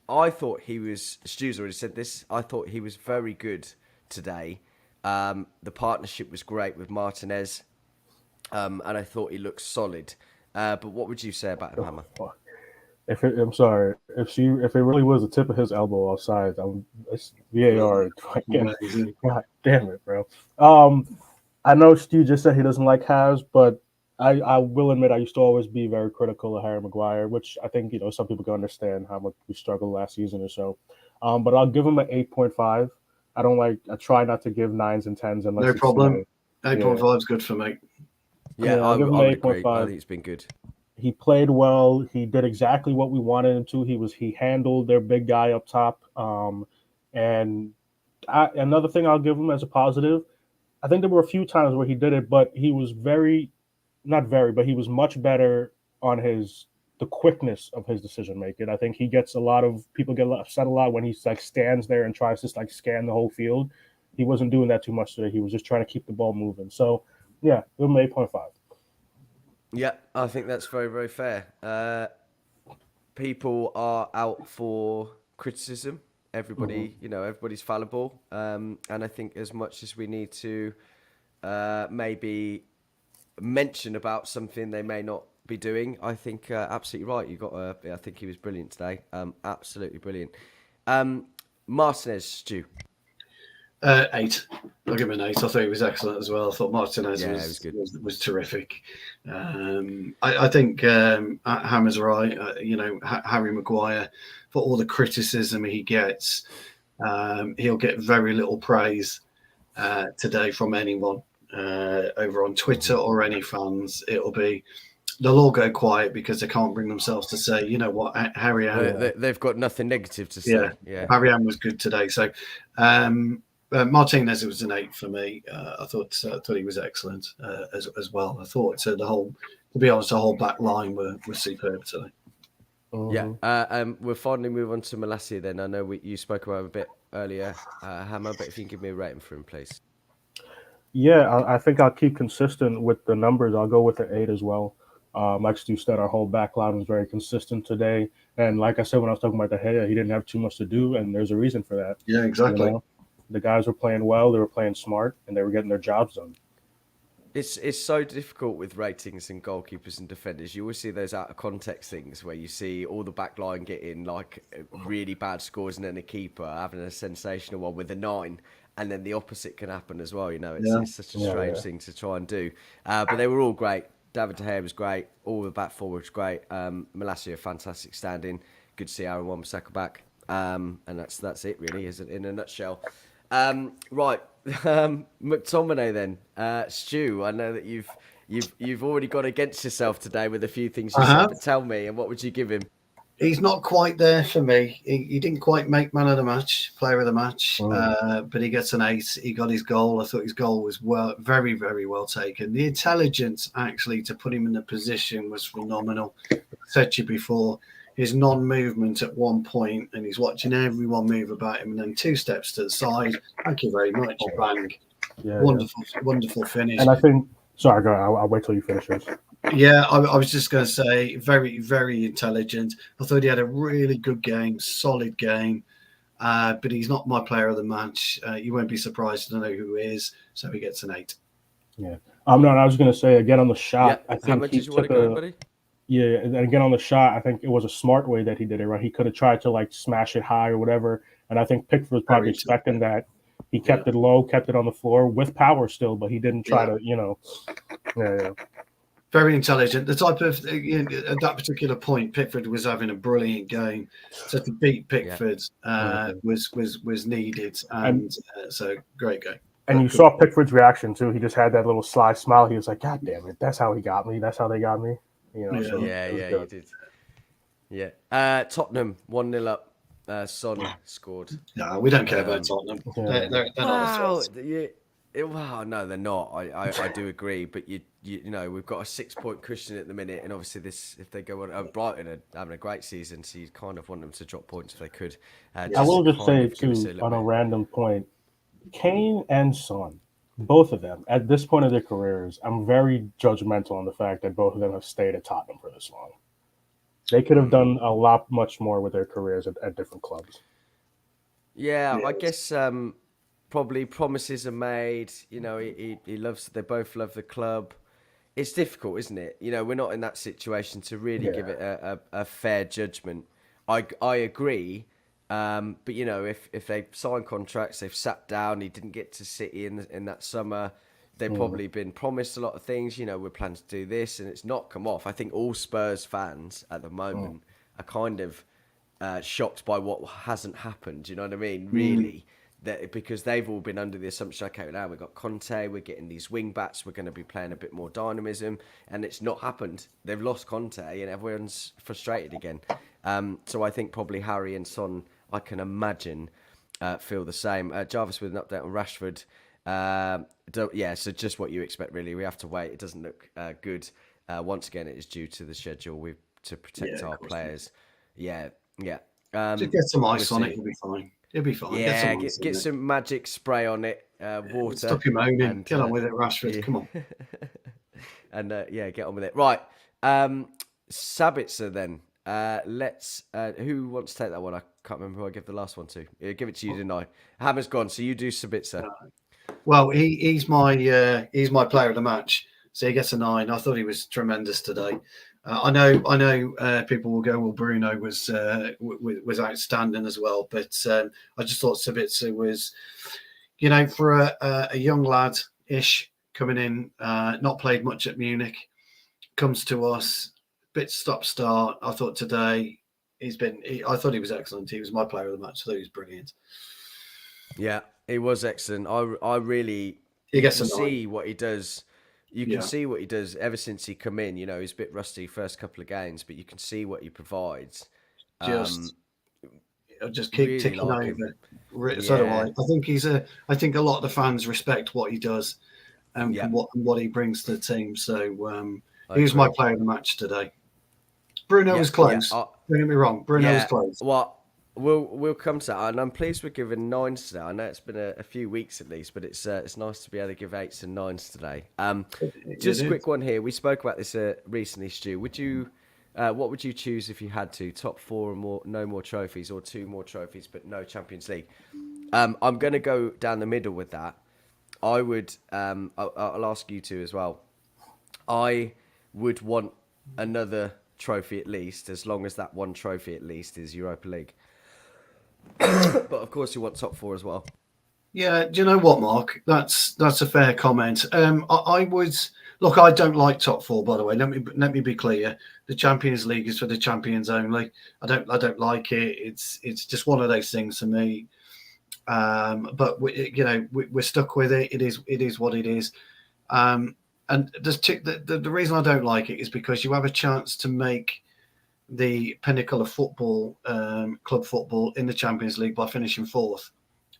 I thought he was. Stu's already said this. I thought he was very good today. The partnership was great with Martinez, and I thought he looked solid. But what would you say about him, Hammer? I'm sorry. If it really was the tip of his elbow offside, it's VAR. Amazing. God damn it, bro. I know Stu just said he doesn't like Havs, but I will admit I used to always be very critical of Harry Maguire, which I think some people can understand how much we struggled last season or so. But I'll give him an 8.5. I try not to give 9s and 10s unless No it's problem. 8.5 is good for me. Yeah, I'll give him I an would agree. 8.5. I think it's been good. He played well. He did exactly what we wanted him to. He handled their big guy up top. And another thing I'll give him as a positive, I think there were a few times where he did it, but he was but he was much better on the quickness of his decision making. I think he gets people get upset a lot when he stands there and tries to scan the whole field. He wasn't doing that too much today. He was just trying to keep the ball moving. So yeah, give him 8.5. Yeah, I think that's very, very fair. People are out for criticism. Everybody, everybody's fallible. And I think as much as we need to maybe mention about something they may not be doing, I think absolutely right. I think he was brilliant today. Absolutely brilliant. Martinez, Stu. 8. I'll give him an 8. I thought he was excellent as well. I thought Martinez was terrific. I think Hammer's right. Harry Maguire, for all the criticism he gets, he'll get very little praise today from anyone over on Twitter or any fans. They'll all go quiet because they can't bring themselves to say, you know what, Harry Ann. They've got nothing negative to say. Yeah. Harry Ann was good today. So Martinez, it was an 8 for me. I thought he was excellent as well. I thought to be honest, the whole back line were superb today. Yeah. We'll finally move on to Malacia then. I know you spoke about him a bit earlier, Hammer, but if you can give me a rating for him, please. Yeah, I think I'll keep consistent with the numbers. I'll go with an 8 as well. Like Stu said, our whole back line was very consistent today. And like I said, when I was talking about De Gea, he didn't have too much to do, and there's a reason for that. Yeah, exactly. The guys were playing well, they were playing smart, and they were getting their jobs done. It's so difficult with ratings and goalkeepers and defenders. You always see those out of context things where you see all the back line getting really bad scores and then a keeper having a sensational one with a 9. And then the opposite can happen as well. It's such a strange thing to try and do. But they were all great. David De Gea was great. All the back forward was great. Malacia, fantastic standing. Good to see Aaron Wan-Bissaka back. And that's it really, is it, in a nutshell. Right, McTominay then. Stu, I know that you've already gone against yourself today with a few things you said. But tell me, and what would you give him? He's not quite there for me. He didn't quite make man of the match, player of the match, but he gets an 8. He got his goal. I thought his goal was very, very well taken. The intelligence actually to put him in the position was phenomenal. I said to you before, his non-movement at one point, and he's watching everyone move about him, and then 2 steps to the side. Thank you very much. Bang. Yeah, wonderful finish. And I think, sorry, go ahead. I'll wait till you finish this. Yeah, I was just going to say, very, very intelligent. I thought he had a really good game, solid game, but he's not my player of the match. You won't be surprised to know who he is, so he gets an 8. Yeah. No, I was going to say, again, on the shot, I think how much did you want to go, buddy? Yeah, and again, on the shot, I think it was a smart way that he did it, right? He could have tried to, smash it high or whatever, and I think Pickford was probably expecting that. He kept it low, kept it on the floor with power still, but he didn't try to, Yeah. Very intelligent. The type of at that particular point, Pickford was having a brilliant game. So to beat Pickford was needed, and so great game. And you saw Pickford's reaction too. He just had that little sly smile. He was like, "God damn it, that's how he got me. That's how they got me." You did. Yeah. Tottenham 1-0 up. Son scored. No, we don't care about Tottenham. They're not. Wow, no, they're not. I do agree, but you we've got a 6-point cushion at the minute, and obviously if they go on, Brighton are having a great season, so you kind of want them to drop points if they could. I will just say too, on a random point, Kane and Son, both of them at this point of their careers, I'm very judgmental on the fact that both of them have stayed at Tottenham for this long. They could have done a lot much more with their careers at different clubs. Yeah, I Yeah. guess probably promises are made. You know, he loves. They both love the club. It's difficult, isn't it? You know, we're not in that situation to really give Yeah. it a fair judgment. I agree, but you know, if they've signed contracts, they've sat down. He didn't get to City in that summer. They've probably been promised a lot of things. You know, we're planning to do this, and it's not come off. I think all Spurs fans at the moment are kind of shocked by what hasn't happened. You know what I mean? Really, that because they've all been under the assumption, okay, now we've got Conte, we're getting these wing backs, we're going to be playing a bit more dynamism, and it's not happened. They've lost Conte, and everyone's frustrated again. So I think probably Harry and Son, I can imagine, feel the same. Jarvis with an update on Rashford. Yeah, so just what you expect, really. We have to wait. It doesn't look good. Once again, it is due to the schedule to protect Yeah, of our course. players. Yeah, yeah. Just get some ice We'll on it, see. you'll be fine. You'll be fine. Get Yeah, some ice get on it. some magic spray on it, water, Stop your moaning. and Get on with it, Rashford. yeah. Come on. And yeah, get on with it. Right, Sabitzer then. Let's. Who wants to take that one? I can't remember who I gave the last one to. Yeah, give it to you, didn't I? Hammer's gone, so you do Sabitzer. Well, he's my player of the match. So he gets a 9. I thought he was tremendous today. I know. People will go, well, Bruno was outstanding as well, but I just thought Sabitzer was, you know, for a young lad ish coming in, not played much at Munich, comes to us, bit stop start. I thought today I thought he was excellent. He was my player of the match. I thought he was brilliant. Yeah, he was excellent. I really, He you gets can a 9. see what he does. You can Yeah. see what he does ever since he come in. You know, he's a bit rusty first couple of games, but you can see what he provides. Just just keep Really ticking like over. him. So do I. Yeah, I think a lot of the fans respect what he does and yeah, what he brings to the team. So I he was my agree. player of the match today. Bruno Yeah, was yeah. close. Don't get me wrong. Bruno was Yeah, close. well, we'll come to that, and I'm pleased we're giving 9s today. I know it's been a few weeks at least, but it's nice to be able to give 8s and 9s today. It Just a is. quick one here. We spoke about this recently, Stu. What would you choose if you had to? Top 4 or more, no more trophies, or 2 more trophies but no Champions League? I'm going to go down the middle with that. I would. I'll ask you to as well. I would want another trophy at least, as long as that one trophy at least is Europa League. But of course, you want top 4 as well. Yeah, do you know what, Mark? That's a fair comment. I would look. I don't like top 4, by the way. Let me be clear. The Champions League is for the champions only. I don't like it. It's just one of those things for me. But we're stuck with it. It is what it is. And the reason I don't like it is because you have a chance to make the pinnacle of football, club football, in the Champions League by finishing 4th.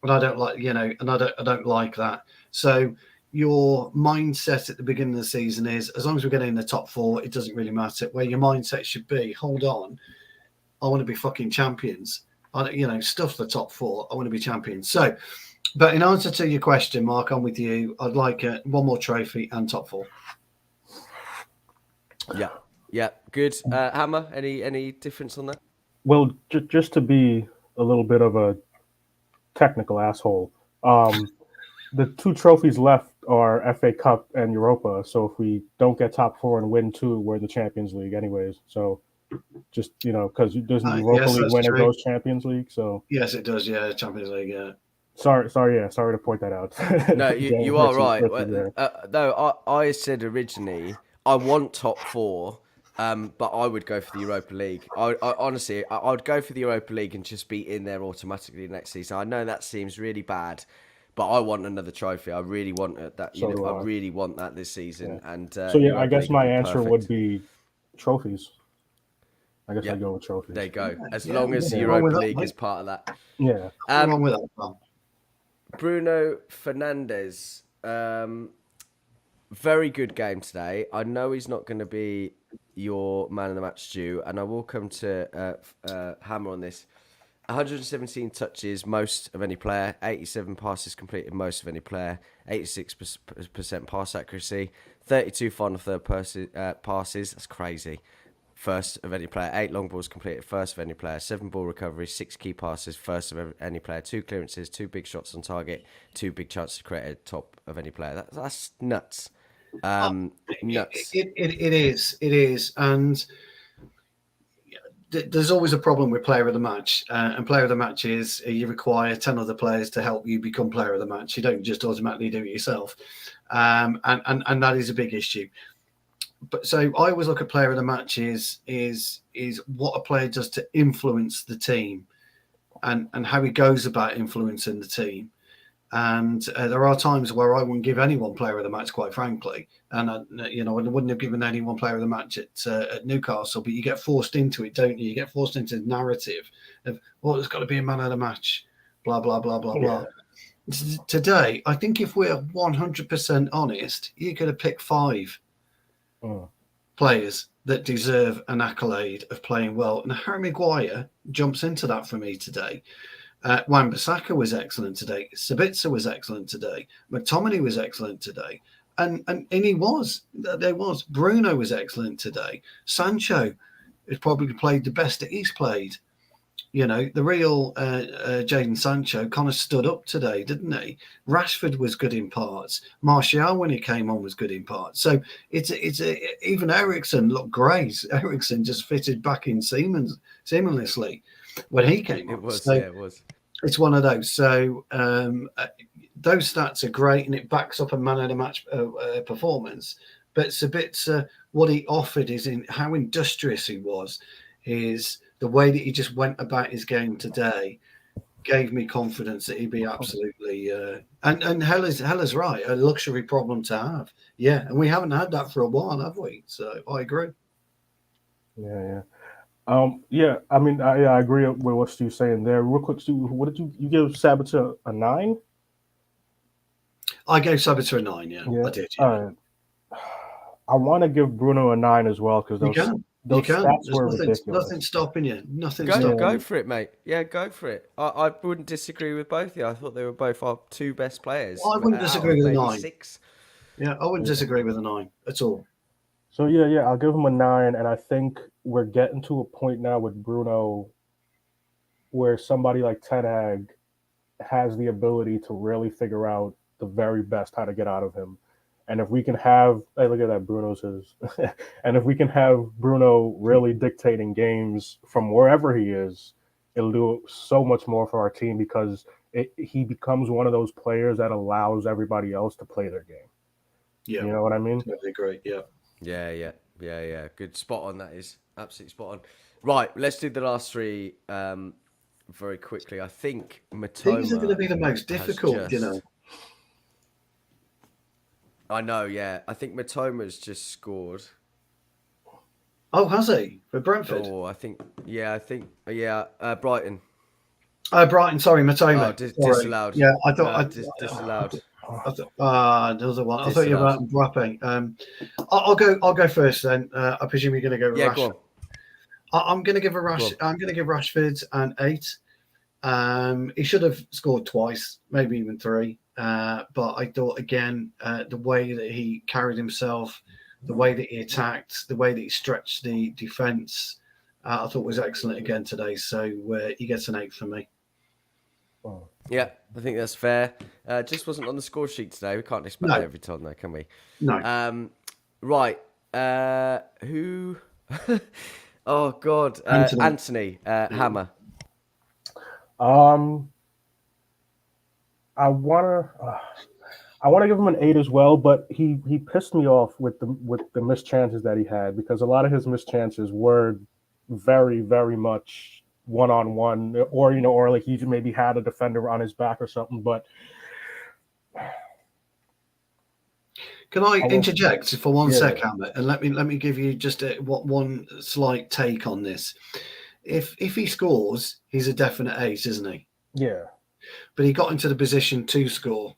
And I don't like, I don't like that. So your mindset at the beginning of the season is, as long as we're getting in the top 4, it doesn't really matter. Where your mindset should be, hold on, I want to be fucking champions. Stuff the top 4. I want to be champions. So, but in answer to your question, Mark, I'm with you. I'd like one more trophy and top 4. Yeah, yeah, good. Hammer, any difference on that? Well, just to be a little bit of a technical asshole, the 2 trophies left are FA Cup and Europa. So if we don't get top 4 and win 2, we're in the Champions League anyways. So just, because doesn't Europa Yes, League that's winner true. goes Champions League? So Yes, it does. Yeah, Champions League. Yeah. sorry to point that out. No, you are right. Versus No, I said originally I want top 4, but I would go for the Europa League. I honestly, I'd go for the Europa League and just be in there automatically next season. I know that seems really bad, but I want another trophy. I really want that. So do I. I really want that this season. Yeah. And So yeah, I Europa guess League my would be answer perfect. would be trophies. I guess Yeah. I'd go with trophies. There you go. As Yeah, long as the nothing wrong with Europa that, League mate. is part of that. Yeah. Nothing wrong with that, pal. Bruno Fernandes, very good game today. I know he's not going to be your man of the match, Stu, and I will come to Hammer on this. 117 touches, most of any player. 87 passes completed, most of any player. 86% pass accuracy. 32 final third passes. That's crazy. first of any player. 8 long balls completed, first of any player. 7 ball recoveries, 6 key passes, first of any player. 2 clearances, 2 big shots on target, 2 big chances created, top of any player. That's nuts. Nuts. It is, and there's always a problem with player of the match, and player of the match is you require 10 other players to help you become player of the match. You don't just automatically do it yourself, and that is a big issue. But so I always look at player of the match is what a player does to influence the team, and how he goes about influencing the team. And there are times where I wouldn't give anyone player of the match, quite frankly. And I wouldn't have given anyone player of the match at Newcastle. But you get forced into it, don't you? You get forced into the narrative of, well, there's got to be a man of the match, blah blah blah blah blah. Today, I think if we're 100% honest, you could have picked 5 players that deserve an accolade of playing well. And Harry Maguire jumps into that for me today. Wan-Bissaka was excellent today. Sabitzer was excellent today. McTominay was excellent today. And he was. There was. Bruno was excellent today. Sancho has probably played the best that he's played. You know, the real Jadon Sancho kind of stood up today, didn't he? Rashford was good in parts. Martial, when he came on, was good in parts. So even Eriksen looked great. Eriksen just fitted back in seamlessly when he came on. It was. It's one of those. So those stats are great, and it backs up a man of the match performance. But Sabitzer, what he offered is in how industrious he was, is the way that he just went about his game today gave me confidence that he'd be absolutely and Hella's right, a luxury problem to have. Yeah, and we haven't had that for a while, have we? So I agree. Yeah. I mean, I agree with what Stu's saying there. Real quick, Stu, what did you give Sabitzer a 9? I gave Sabitzer a 9. Yeah, I did. Yeah. I want to give Bruno a 9 as well because those stats were ridiculous. Nothing stopping you. Go for it, mate. Yeah, go for it. I wouldn't disagree with both of you. I thought they were both our 2 best players. I wouldn't disagree with a 9. 6. Yeah, I wouldn't disagree with a 9 at all. So yeah, I'll give him a 9, and I think we're getting to a point now with Bruno where somebody like Ten Hag has the ability to really figure out the very best how to get out of him. And if we can have, hey, look at that, Bruno's his. And if we can have Bruno really dictating games from wherever he is, it'll do so much more for our team because he becomes one of those players that allows everybody else to play their game. Yeah, you know what I mean? Totally great. Yeah. Good spot on. That is absolutely spot on. Right, let's do the last 3 very quickly. I think Matoma. These are going to be the most difficult, you know. I know, yeah. I think Matoma's just scored. Oh, has he? For Brentford? Oh, Brighton. Brighton, sorry, Matoma. Oh, disallowed. Yeah, I thought disallowed. Another one. I thought you were about Mbappe. I'll go first then. I presume you're going to go with Rashford. Go on. I'm going to give Rashford an 8. He should have scored twice, maybe even 3. But I thought again, the way that he carried himself, the way that he attacked, the way that he stretched the defence, I thought was excellent again today. So he gets an 8 from me. Yeah, I think that's fair. Just wasn't on the score sheet today. We can't expect that every time, though, can we? No. Right. Who? Oh God, Anthony Hammer. I wanna give him an 8 as well, but he pissed me off with the missed chances that he had because a lot of his missed chances were very, very much one-on-one, or like he maybe had a defender on his back or something. But can I interject for one sec, Hammer, and let me give you just one slight take on this. If he scores, he's a definite 8, isn't he? Yeah. But he got into the position to score,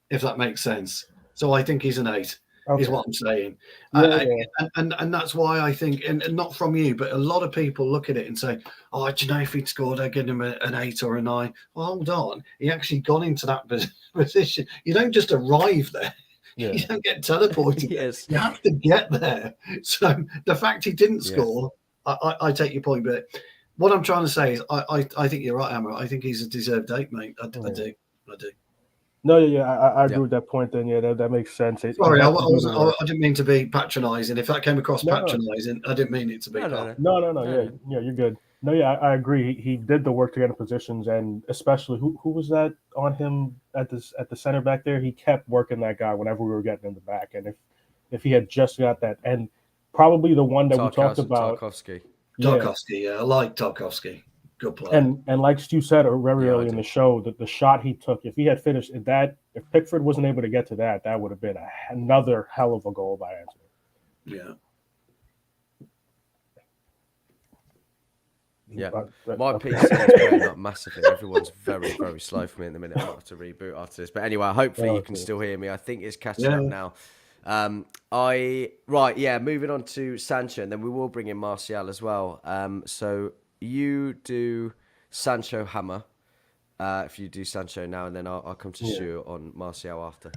if that makes sense. So I think he's an 8. Okay. Is what I'm saying. And that's why I think, and not from you, but a lot of people look at it and say, oh, do you know if he'd scored, I'd give him an 8 or a 9. Well, hold on. He actually got into that position. You don't just arrive there. Yeah. You don't get teleported. Yes. You have to get there. So the fact he didn't score, I take your point. But what I'm trying to say is, I think you're right, Amber. I think he's a deserved 8, mate. I do. No, I agree with that point. Then, that makes sense. Sorry, I didn't mean to be patronising. If that came across patronising, I didn't mean it to be. No. Yeah, you're good. No, yeah, I agree. He did the work to get in positions, and especially who was that on him at the center back there? He kept working that guy whenever we were getting in the back, and if he had just got that, and probably the one that we talked about, Tarkowski. Yeah, I like Tarkowski. Good player. And like Stu said very early in the show, that the shot he took, if he had finished that, if Pickford wasn't able to get to that, that would have been another hell of a goal by Anthony. Yeah. Yeah, my PC is playing up massively. Everyone's very, very slow for me at the minute. I might have to reboot after this. But anyway, hopefully you can still hear me. I think it's catching up now. Moving on to Sancho, and then we will bring in Martial as well. So you do Sancho Hammer. If you do Sancho now, and then I'll come to Stu on Martial after.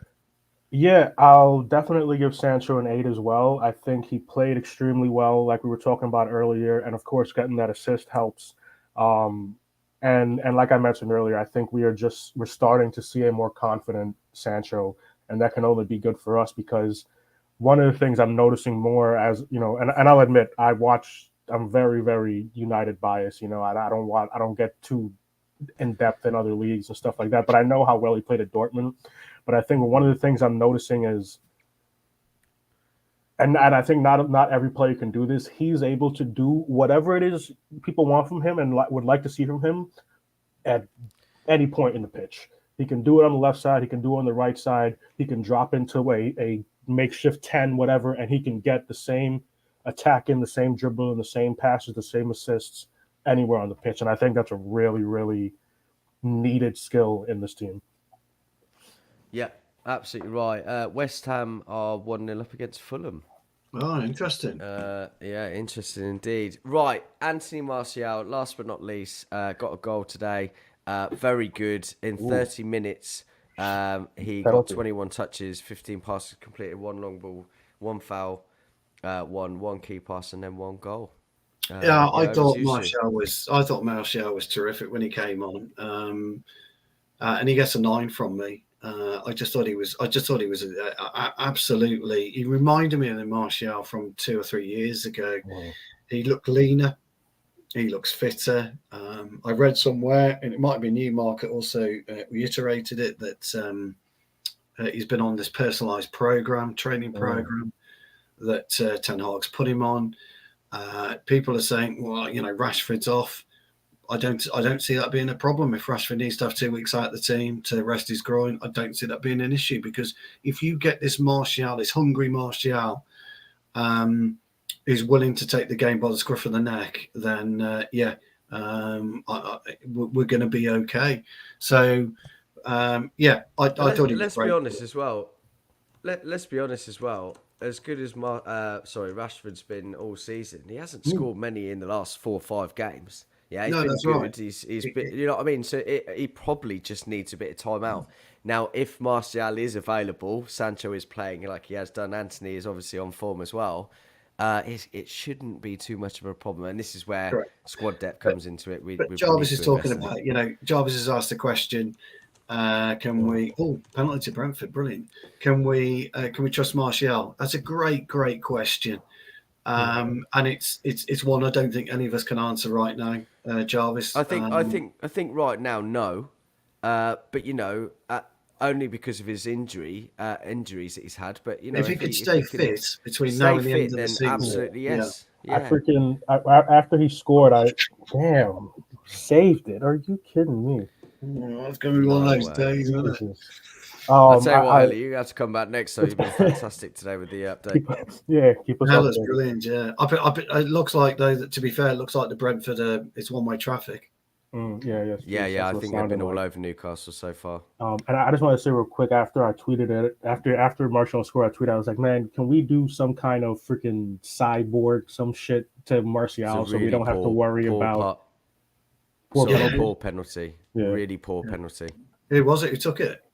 Yeah, I'll definitely give Sancho an 8 as well. I think he played extremely well, like we were talking about earlier, and of course, getting that assist helps. And like I mentioned earlier, I think we're starting to see a more confident Sancho, and that can only be good for us because one of the things I'm noticing more as and I'll admit I'm very, very United biased. I don't get too in depth in other leagues and stuff like that, but I know how well he played at Dortmund. But I think one of the things I'm noticing is, and I think not every player can do this, he's able to do whatever it is people want from him and would like to see from him at any point in the pitch. He can do it on the left side. He can do it on the right side. He can drop into a makeshift 10, whatever, and he can get the same attack in, the same dribble, and the same passes, the same assists anywhere on the pitch. And I think that's a really, really needed skill in this team. Yeah, absolutely right. West Ham are 1-0 up against Fulham. Oh, interesting. Interesting indeed. Right, Anthony Martial, last but not least, got a goal today. Very good. In 30 minutes, he got 21 touches, 15 passes completed, 1 long ball, 1 foul, one key pass, and then 1 goal. I thought Martial was terrific when he came on, and he gets a 9 from me. I just thought he was absolutely. He reminded me of the Martial from 2 or 3 years ago. Wow. He looked leaner. He looks fitter. I read somewhere, and it might have been you, Marc, also reiterated it, that he's been on this personalised training program that Ten Hag's put him on. People are saying, well, Rashford's off. I don't see that being a problem. If Rashford needs to have 2 weeks out of the team to rest his groin, I don't see that being an issue, because if you get this Martial, this hungry Martial, who's willing to take the game by the scruff of the neck, then we're going to be okay. So I thought he was let's great. Be honest as well. Let's be honest as well. As good as Rashford's been all season, he hasn't scored many in the last 4 or 5 games. Yeah, he's been good. Right. He's been, you know what I mean? So he probably just needs a bit of time out. Now, if Martial is available, Sancho is playing like he has done, Anthony is obviously on form as well, it shouldn't be too much of a problem. And this is where squad depth comes into it. But Jarvis is talking about, Jarvis has asked the question, can we... Oh, penalty to Brentford, brilliant. Can we trust Martial? That's a great question. And it's one I don't think any of us can answer right now, Jarvis. I think right now, no. But only because of his injuries that he's had. But if he could stay fit between now and the end of the season, absolutely yes. Yeah. After he scored, saved it. Are you kidding me? Oh, it's going to be one of those days, isn't it? I'll tell you what, Ellie, you have to come back next time. You've been fantastic today with the update. Keep us up. That's brilliant, yeah. It looks like, though, that, to be fair, it looks like the Brentford, it's one-way traffic. I think they've been all over Newcastle so far. And I just want to say real quick, after I tweeted it, after Martial scored, I was like, man, can we do some kind of freaking cyborg, some shit to Martial so we don't have to worry about... Poor penalty. Yeah. Really poor penalty. Who was it who took it?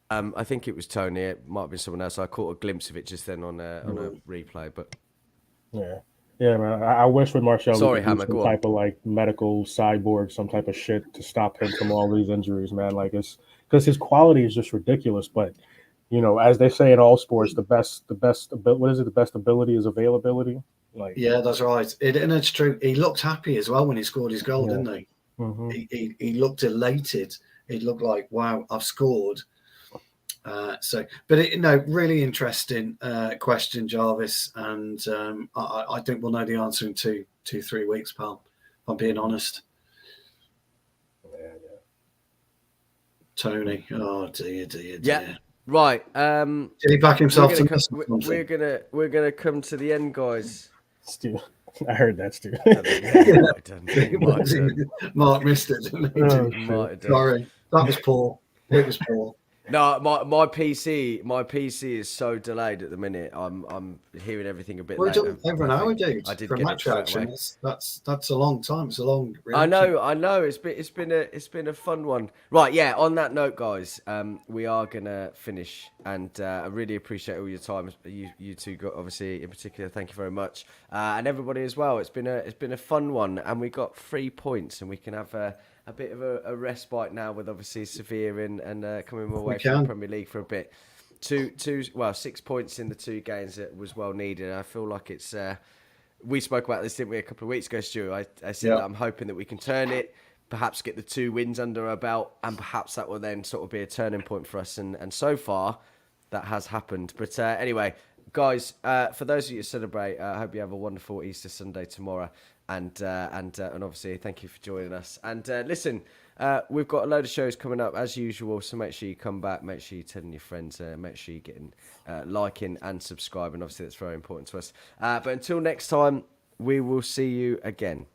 I think it was Tony. It might have been someone else. I caught a glimpse of it just then on a replay. But yeah, man. I wish with Martial we sorry, could do Hammer, some go on. type of like medical cyborg, some type of shit to stop him from all these injuries, man. Like it's because his quality is just ridiculous. But as they say in all sports, what is it? The best ability is availability. Like, Yeah, that's right. And it's true. He looked happy as well when he scored his goal, didn't he? mm-hmm. He looked elated. It looked like, wow, I've scored. Really interesting question, Jarvis, and I think we'll know the answer in 2-3 weeks, pal. If I'm being honest. Yeah. Tony, oh dear. Yeah, right. Did he back himself to miss something? We're gonna come to the end, guys. Stu, I heard that, Stu. He might have done. Marc missed it, didn't he? He might have done. Sorry, that was poor. It was poor. No, my PC is so delayed at the minute. I'm hearing everything a bit We're later. doing over an hour, dude. I did for a get it match straight reaction. away. That's a long time. It's a long reaction. I know. It's been a fun one. Right, yeah. On that note, guys, we are gonna finish, and I really appreciate all your time. You two got, obviously, in particular. Thank you very much, and everybody as well. It's been a fun one, and we got 3 points, and we can have a bit of a respite now with obviously Sevilla and coming away from the Premier League for a bit. 6 points in the 2 games that was well needed. I feel like it's. We spoke about this, didn't we, a couple of weeks ago, Stu? I said that I'm hoping that we can turn it, perhaps get the 2 wins under our belt, and perhaps that will then sort of be a turning point for us. And so far, that has happened. But anyway, guys, for those of you who celebrate, I hope you have a wonderful Easter Sunday tomorrow. And obviously, thank you for joining us. And listen, we've got a load of shows coming up as usual, so make sure you come back, make sure you're telling your friends, make sure you're getting liking and subscribing. Obviously, that's very important to us. But until next time, we will see you again.